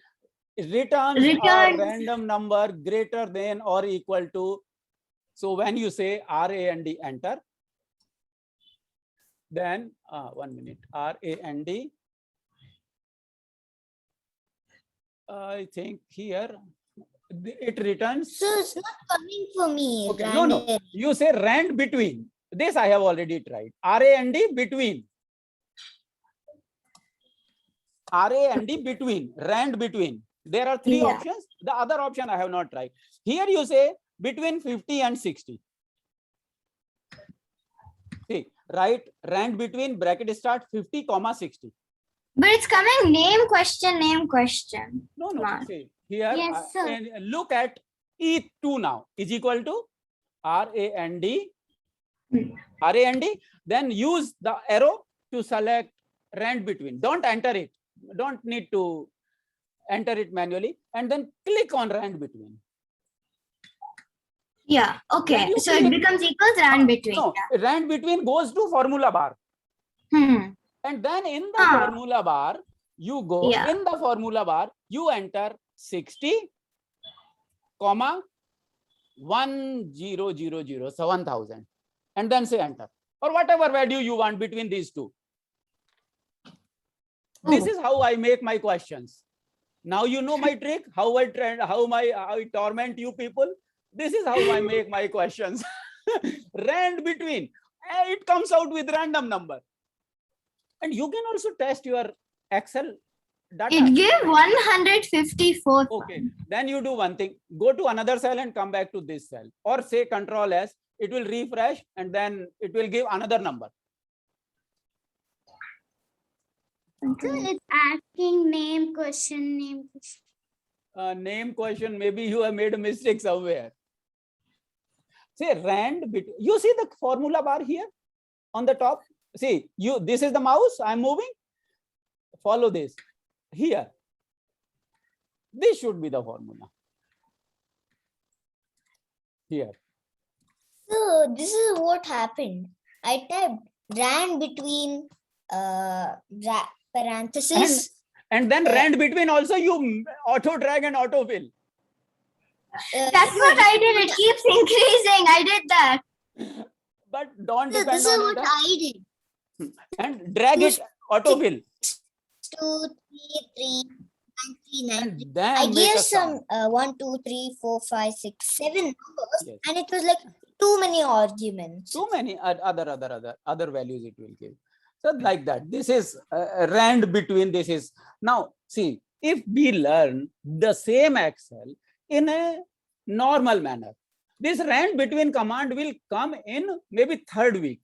returns a random number greater than or equal to. So when you say R-A-N-D, enter. Then, 1 minute, R-A-N-D. I think here it returns. So it's not coming for me. Okay, no. You say rand between. This I have already tried. R-A-N-D between. R-A-N-D between. Rand between. There are 3 options. The other option I have not tried. Here you say between 50 and 60. See, write rand between bracket start 50, 60. But it's coming name question. No. See, here, and look at E2 now is equal to R-A-N-D. R-A-N-D. Then use the arrow to select rand between. Don't enter it. Don't need to enter it manually. And then click on rand between. Yeah, okay. So it becomes equals rand between. No, rand between goes to formula bar. And then in the formula bar, you go in the formula bar, you enter 60, 1000, so 1000, and then say enter or whatever value you want between these two. This is how I make my questions. Now you know my trick, how I torment you people. This is how I make my questions. Rand between, it comes out with random number. And you can also test your Excel data. It gave 154. Okay, then you do one thing. Go to another cell and come back to this cell. Or say Control S, it will refresh and then it will give another number. So it's asking name question. Name question, maybe you have made a mistake somewhere. Say rand bit. You see the formula bar here on the top? See, this is the mouse. I'm moving. Follow this. Here. This should be the formula. Here. So this is what happened. I typed ran between parentheses. And then rand between also you auto drag and auto fill. That's what I did. It keeps increasing. I did that. But don't So depend this is on what it. I did. And drag it auto fill. 2, 3, 3, 9, 3, 9. And then I make gave a some sum. 1, 2, 3, 4, 5, 6, 7 numbers, Yes. and it was like too many arguments. Too many other values it will give. So like that. This is rand between. This is now. See, if we learn the same Excel in a normal manner, this rand between command will come in maybe third week.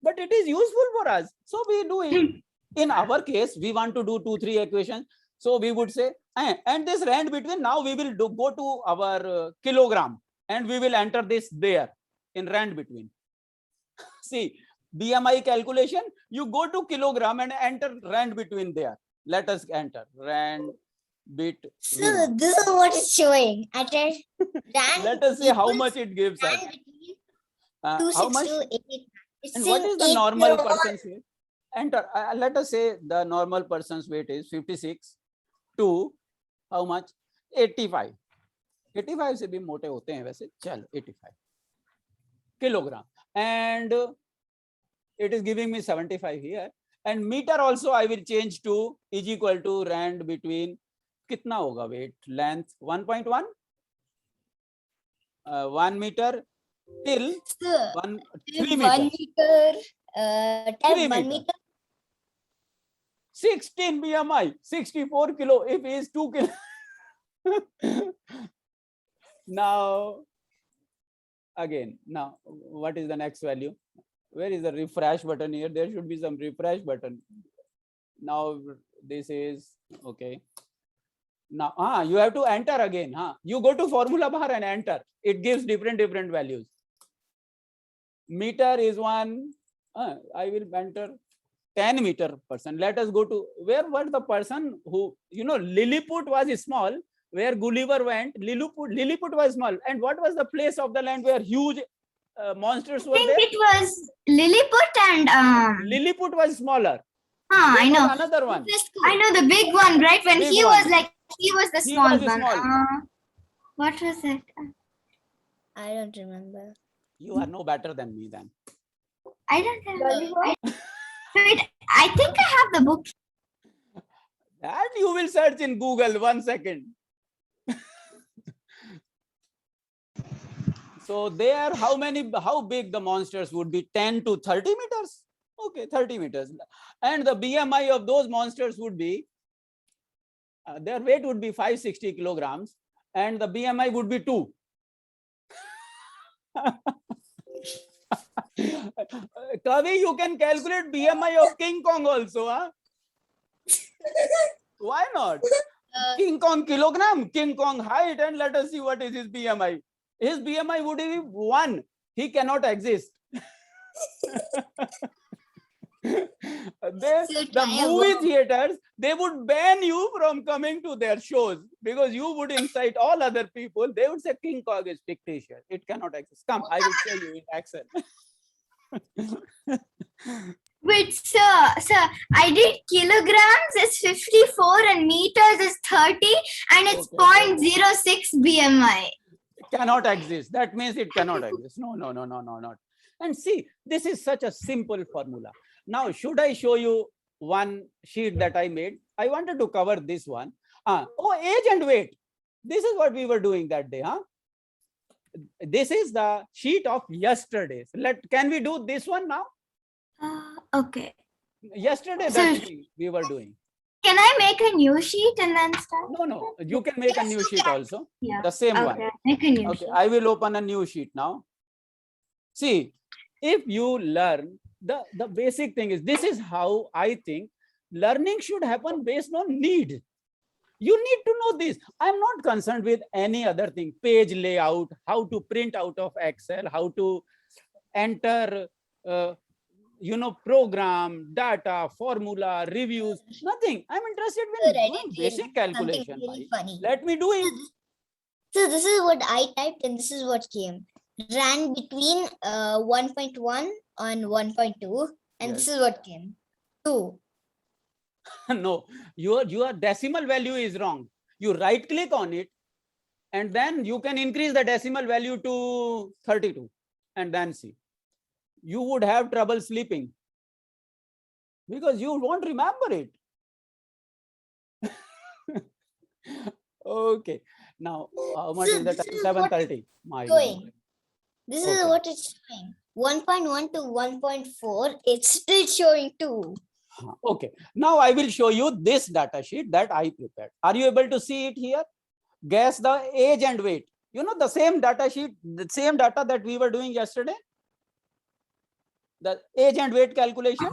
But it is useful for us, so we do it. In our case, we want to do 2-3 equations, so we would say, and this rand between, now we will go to our kilogram and we will enter this there in rand between. See, BMI calculation, you go to kilogram and enter rand between there. Let us enter rand between. So this is what it's showing. I tried ran. Let us see how much it gives us. ran between How much? 2628. It's And what in is the 8 normal kilowatt. person's weight? Enter. Let us say the normal person's weight is 56 to how much? 85. 85 से भी मोटे होते हैं वैसे. चल 85 kilogram. And it is giving me 75 here. And meter also I will change to is equal to rand between. कितना होगा weight? Length 1.1. 1 meter till So, 3 1 meters. meter. 3 1 meter. meter. 16 BMI, 64 kilo, if he is 2 kilo. Now, again, now, what is the next value? Where is the refresh button here? There should be some refresh button. Now, this is, okay. Now, you have to enter again. You go to formula bar and enter. It gives different values. Meter is 1. I will enter 10 meter person. Let us go to where was the person who, Lilliput was small, where Gulliver went. Lilliput was small. And what was the place of the land where huge monsters were I think there? it was Lilliput and Lilliput was smaller. I There was know. another one. I know the big one, right? When Big he one. was like he was the He small was one. small. What was it? I don't remember. You are no better than me then. I don't know. Wait, I think I have the book. That you will search in Google. 1 second. So there, how big the monsters would be? 10 to 30 meters. Okay, 30 meters. And the BMI of those monsters would be, their weight would be 560 kilograms and the BMI would be 2. Kavi, you can calculate BMI of King Kong also, huh? Why not? King Kong kilogram, King Kong height, and let us see what is his BMI. His BMI would be 1. He cannot exist. The movie theaters, they would ban you from coming to their shows because you would incite all other people. They would say King Kong is fictitious. It cannot exist. Come, I will show you in Excel. Wait, sir, I did kilograms is 54 and meters is 30 and it's Okay. 0.06 BMI. Cannot exist. That means it cannot exist. No, not. And see, this is such a simple formula. Now, should I show you one sheet that I made? I wanted to cover this one. Age and weight. This is what we were doing that day. This is the sheet of yesterday's. Can we do this one now? Okay. Yesterday, So- that we were doing. Can I make a new sheet and then start? No. You can make a new sheet also. Yeah. The same one. Okay, make a new Okay, sheet. I will open a new sheet now. See, if you learn, the basic thing is, this is how I think learning should happen based on need. You need to know this. I'm not concerned with any other thing, page layout, how to print out of Excel, how to enter program, data, formula, reviews, nothing. I'm interested Sir, in I doing did basic something calculation. really bhai. funny. Let me do it. So this is what I typed and this is what came. Ran between 1.1 and 1.2 and this Yes. is what came. 2. No, your decimal value is wrong. You right click on it and then you can increase the decimal value to 32 and then see. You would have trouble sleeping because you won't remember it. Okay. Now, how much So is the this time? is what 7:30. My showing. goodness. This Okay. is what it's showing. 1.1 to 1.4, it's still showing 2. Okay. Now I will show you this data sheet that I prepared. Are you able to see it here? Guess the age and weight. The same data sheet, the same data that we were doing yesterday. The age and weight calculation.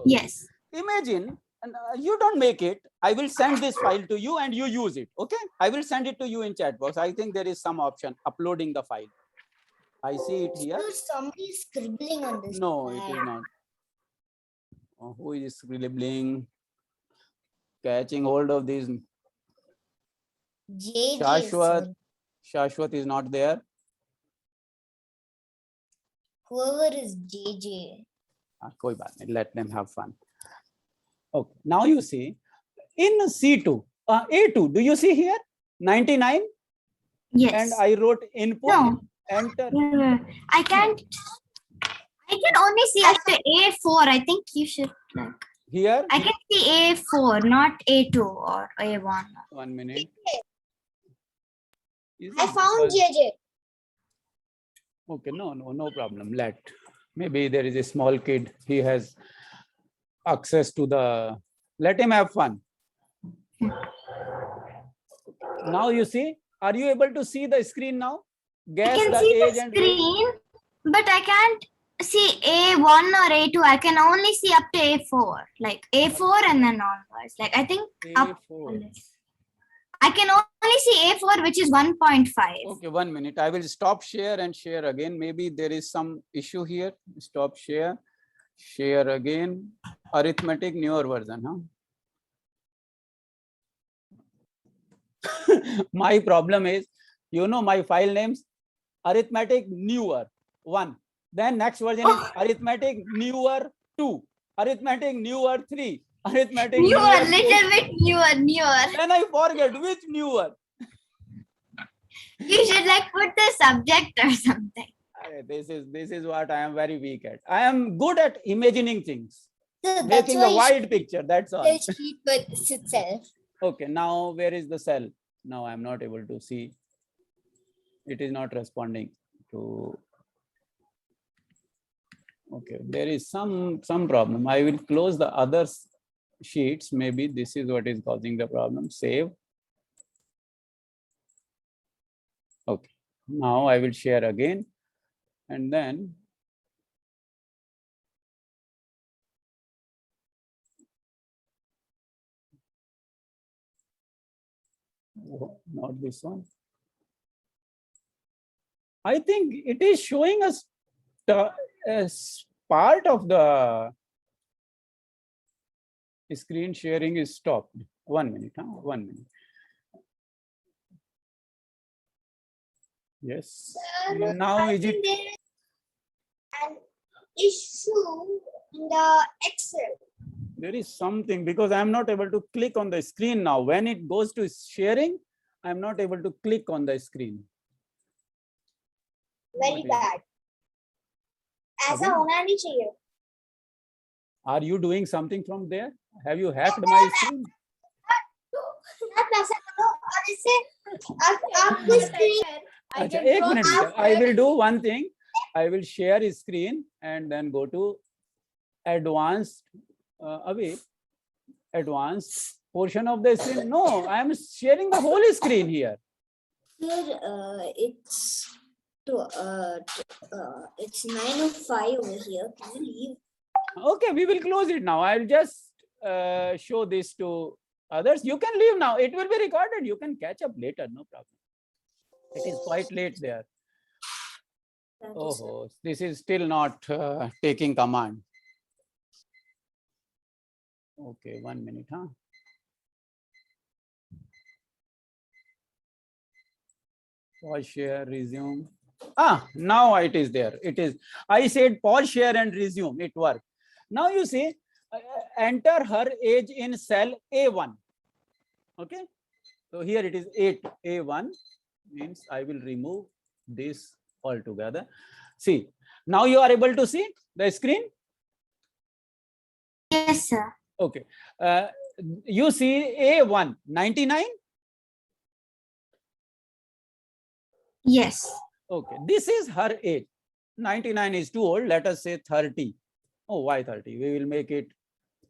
Yes. Imagine, and you don't make it. I will send this file to you and you use it. Okay. I will send it to you in chat box. I think there is some option uploading the file. I see it here. Sir, somebody is scribbling on this. No, it pad. is not. Who is scribbling? Catching hold of these. JJ. Shashwat. Sir. Shashwat is not there. Whoever is JJ. Koi baat nahi, let them have fun. Okay. Now you see in C2, A2, do you see here 99? Yes. And I wrote input, No. enter. I can't. I can only see up to A4. I think you should like. Here, I can see A4, not A2 or A1. 1 minute. I found JJ. Okay, no problem. Maybe there is a small kid. He has access to the. Let him have fun. Now you see. Are you able to see the screen now? Guess I can the see age the and weight. screen, but I can't see A1 or A2. I can only see up to A4, like A4 and then onwards. Like I think up. A4. I can only see A4, which is 1.5. Okay, 1 minute. I will stop share and share again. Maybe there is some issue here. Stop share. Share again. Arithmetic newer version, huh? My problem is, my file names, arithmetic newer 1. Then next version is arithmetic newer 2, arithmetic newer 3, arithmetic Newer, newer 4. little bit newer. Then I forget which newer. You should like put the subject or something. This is what I am very weak at. I am good at imagining things, So making a wide picture. That's all. the sheet with itself. Okay, now where is the cell? Now I am not able to see. It is not responding to. Okay, there is some problem. I will close the other sheets. Maybe this is what is causing the problem. Save. Okay, now I will share again, and then not this one. I think it is showing us as part of the screen sharing is stopped. 1 minute, huh? 1 minute. Yes. Now is it? An issue in the Excel. There is something because I am not able to click on the screen now. When it goes to sharing, I am not able to click on the screen. Very bad. ऐसा होना नहीं चाहिए. Are you doing something from there? Have you hacked my screen? आप ऐसा करो और इसे आपको screen. Achha, ek minute. I will do one thing. I will share screen and then go to advanced. Advanced portion of the screen. No, I am sharing the whole screen here. Sir, it's 9:05 over here. Can you leave? Okay, we will close it now. I'll just show this to others. You can leave now. It will be recorded. You can catch up later. No problem. It is quite late there. Oh, this is still not taking command. Okay, 1 minute, huh? Pause share, resume. Now it is there. It is. I said pause share and resume. It worked. Now you see, enter her age in cell A1. Okay. So here it is A1 means I will remove this altogether. See, now you are able to see the screen. Yes, sir. Okay. You see A1 99. Yes. Okay. This is her age. 99 is too old. Let us say 30. Oh, why 30? We will make it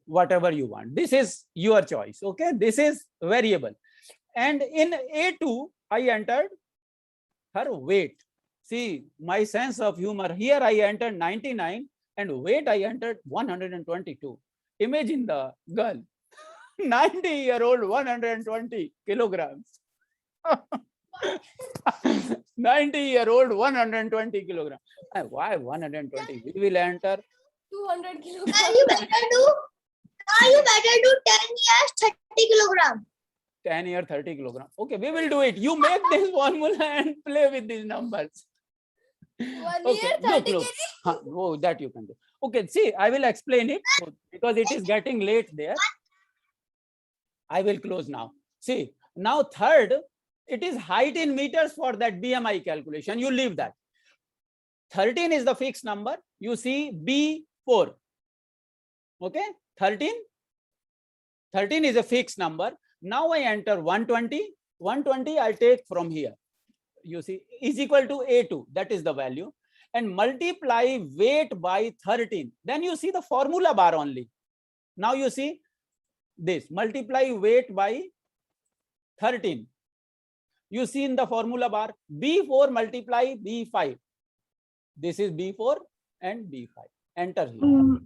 whatever you want. This is your choice. Okay. This is variable. And in A2, I entered her weight. See, my sense of humor. Here I entered 99 and weight I entered 122. Imagine the girl, 90-year-old, 120 kilograms. 90-year-old, 120 kilograms. Why 120? We will enter 200 kilograms. You better do 10 years, 30 kilograms. 10 year 30 kilograms. Okay, we will do it. You make this formula and play with these numbers. 1 Okay, year, 30 look. Oh, that you can do. Okay, see, I will explain it because it is getting late there. I will close now. See, now third, it is height in meters for that BMI calculation. You leave that. 13 is the fixed number. You see B4. Okay, 13 is a fixed number. Now I enter 120. 120 I'll take from here. You see, is equal to A2. That is the value. And multiply weight by 13. Then you see the formula bar only. Now you see this. Multiply weight by 13. You see in the formula bar, B4 multiply B5. This is B4 and B5. Enter here.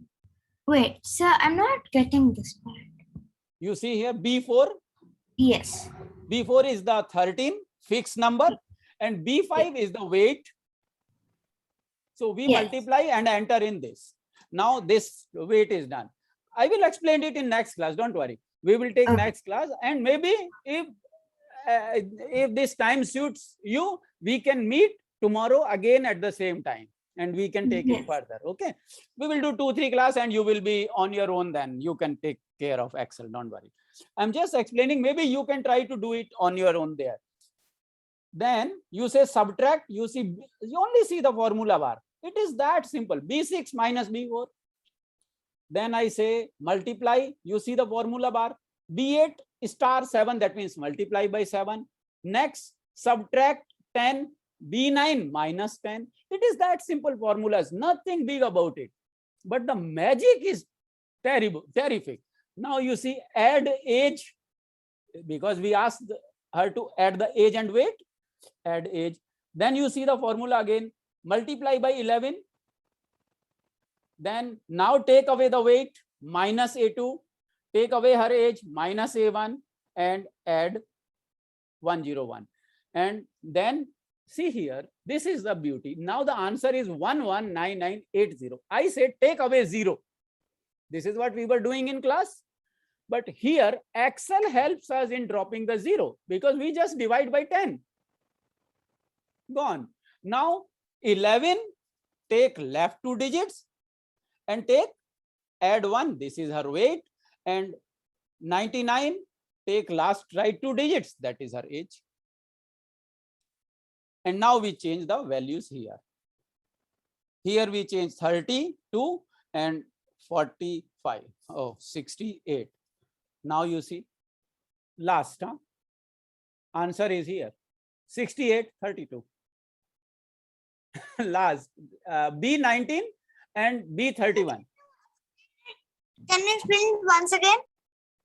Wait, sir, I'm not getting this part. You see here B4. Yes. B4 is the 13 fixed number and B5 is the weight. So we multiply and enter in this. Now this weight is done. I will explain it in next class. Don't worry. We will take next class, and maybe if this time suits you, we can meet tomorrow again at the same time and we can take it further. Okay. We will do 2-3 class and you will be on your own. Then you can take care of Excel. Don't worry. I'm just explaining. Maybe you can try to do it on your own there. Then you say subtract. You only see the formula bar. It is that simple. B6 minus B4. Then I say multiply. You see the formula bar. B8 star 7. That means multiply by 7. Next, subtract 10. B9 minus 10. It is that simple formulas. Nothing big about it. But the magic is terrific. Now you see add age. Because we asked her to add the age and weight. Add age. Then you see the formula again. Multiply by 11. Then now take away the weight, minus A2. Take away her age, minus A1, and add 101. And then see here, this is the beauty. Now the answer is 119980. I said take away 0. This is what we were doing in class. But here Excel helps us in dropping the 0 because we just divide by 10. Gone. Now 11, take left 2 digits and add 1. This is her weight. And 99, take last right 2 digits. That is her age. And now we change the values here. Here we change 32 and 45. Oh, 68. Now you see last. Answer is here. 68, 32. Last. B19 and B31. Can you explain it once again?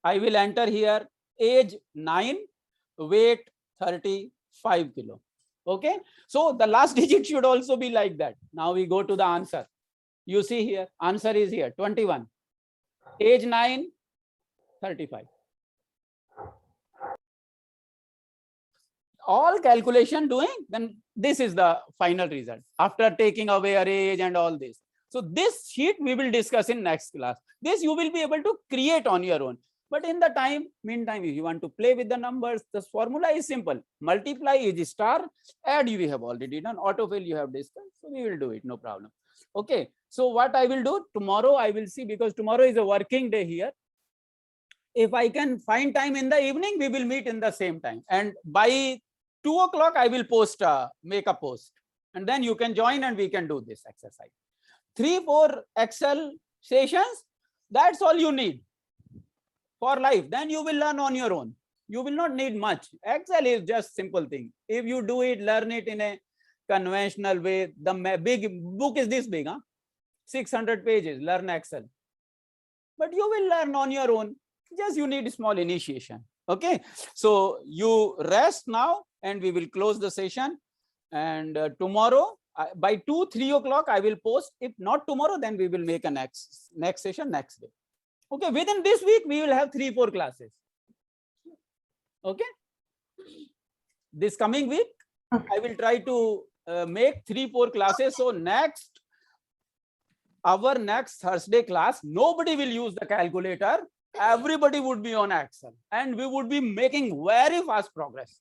I will enter here age 9, weight 35 kilo. Okay. So the last digit should also be like that. Now we go to the answer. You see here, answer is here 21. Age 9, 35. All calculation doing, then this is the final result after taking away her age and all this. So this sheet we will discuss in next class. This you will be able to create on your own. But in the meantime, if you want to play with the numbers, the formula is simple. Multiply is star, add we have already done, autofill you have discussed. So we will do it, no problem. Okay. So what I will do tomorrow, I will see, because tomorrow is a working day here. If I can find time in the evening, we will meet in the same time. And by 2 o'clock, I will make a post. And then you can join and we can do this exercise. 3-4 Excel sessions, that's all you need for life. Then you will learn on your own. You will not need much. Excel is just simple thing. If you do it, learn it in a conventional way. The big book is this big, 600 pages, learn Excel. But you will learn on your own. Just you need a small initiation. Okay. So you rest now and we will close the session. And tomorrow by 2-3 o'clock, I will post. If not tomorrow, then we will make a next session next day. Okay. Within this week, we will have 3-4 classes. Okay. This coming week, I will try to make 3-4 classes. So our next Thursday class, nobody will use the calculator. Everybody would be on Excel and we would be making very fast progress.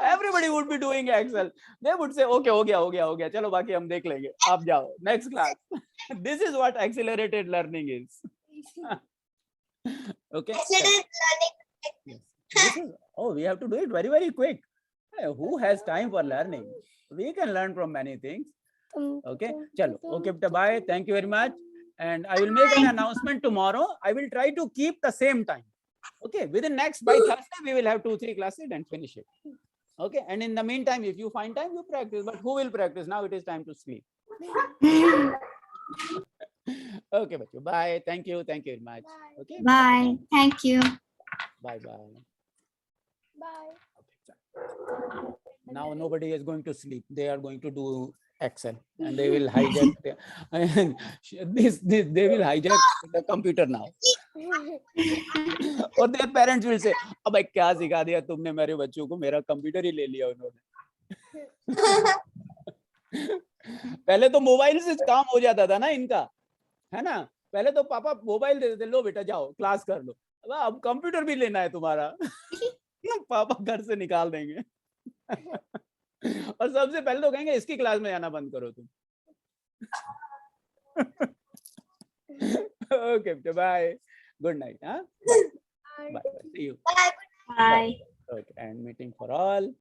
Everybody would be doing Excel. They would say, okay, हो गया, चलो बाकी हम देख लेंगे. आप जाओ, next class. This is what accelerated learning is. Okay. Yes. We have to do it very, very quick. Who has time for learning? We can learn from many things. Okay, chalo. Okay, bye. Thank you very much. And I will make an announcement tomorrow. I will try to keep the same time. Okay, by Thursday, we will have 2-3 classes and finish it. Okay, and in the meantime, if you find time, you practice. But who will practice? Now it is time to sleep. Okay, bye. Thank you very much. Bye. Okay. Bye. Thank you. Bye. Bye. Okay. Now nobody is going to sleep. They are going to do Excel and they will hijack they will hijack the computer now. और their parents will say, अब भाई क्या सिखा दिया तुमने मेरे बच्चों को, मेरा कंप्यूटर ही ले लिया उन्होंने. पहले तो मोबाइल से काम हो जाता था ना इनका, है ना. पहले तो पापा मोबाइल दे देते, लो बेटा जाओ क्लास कर लो. अब कंप्यूटर भी लेना है तुम्हारा. पापा घर से निकाल देंगे. और सबसे पहले तो कहेंगे इसकी क्लास में जाना बंद करो तुम. Okay, bye. Good night. Bye. See you. Bye. Okay, and meeting for all.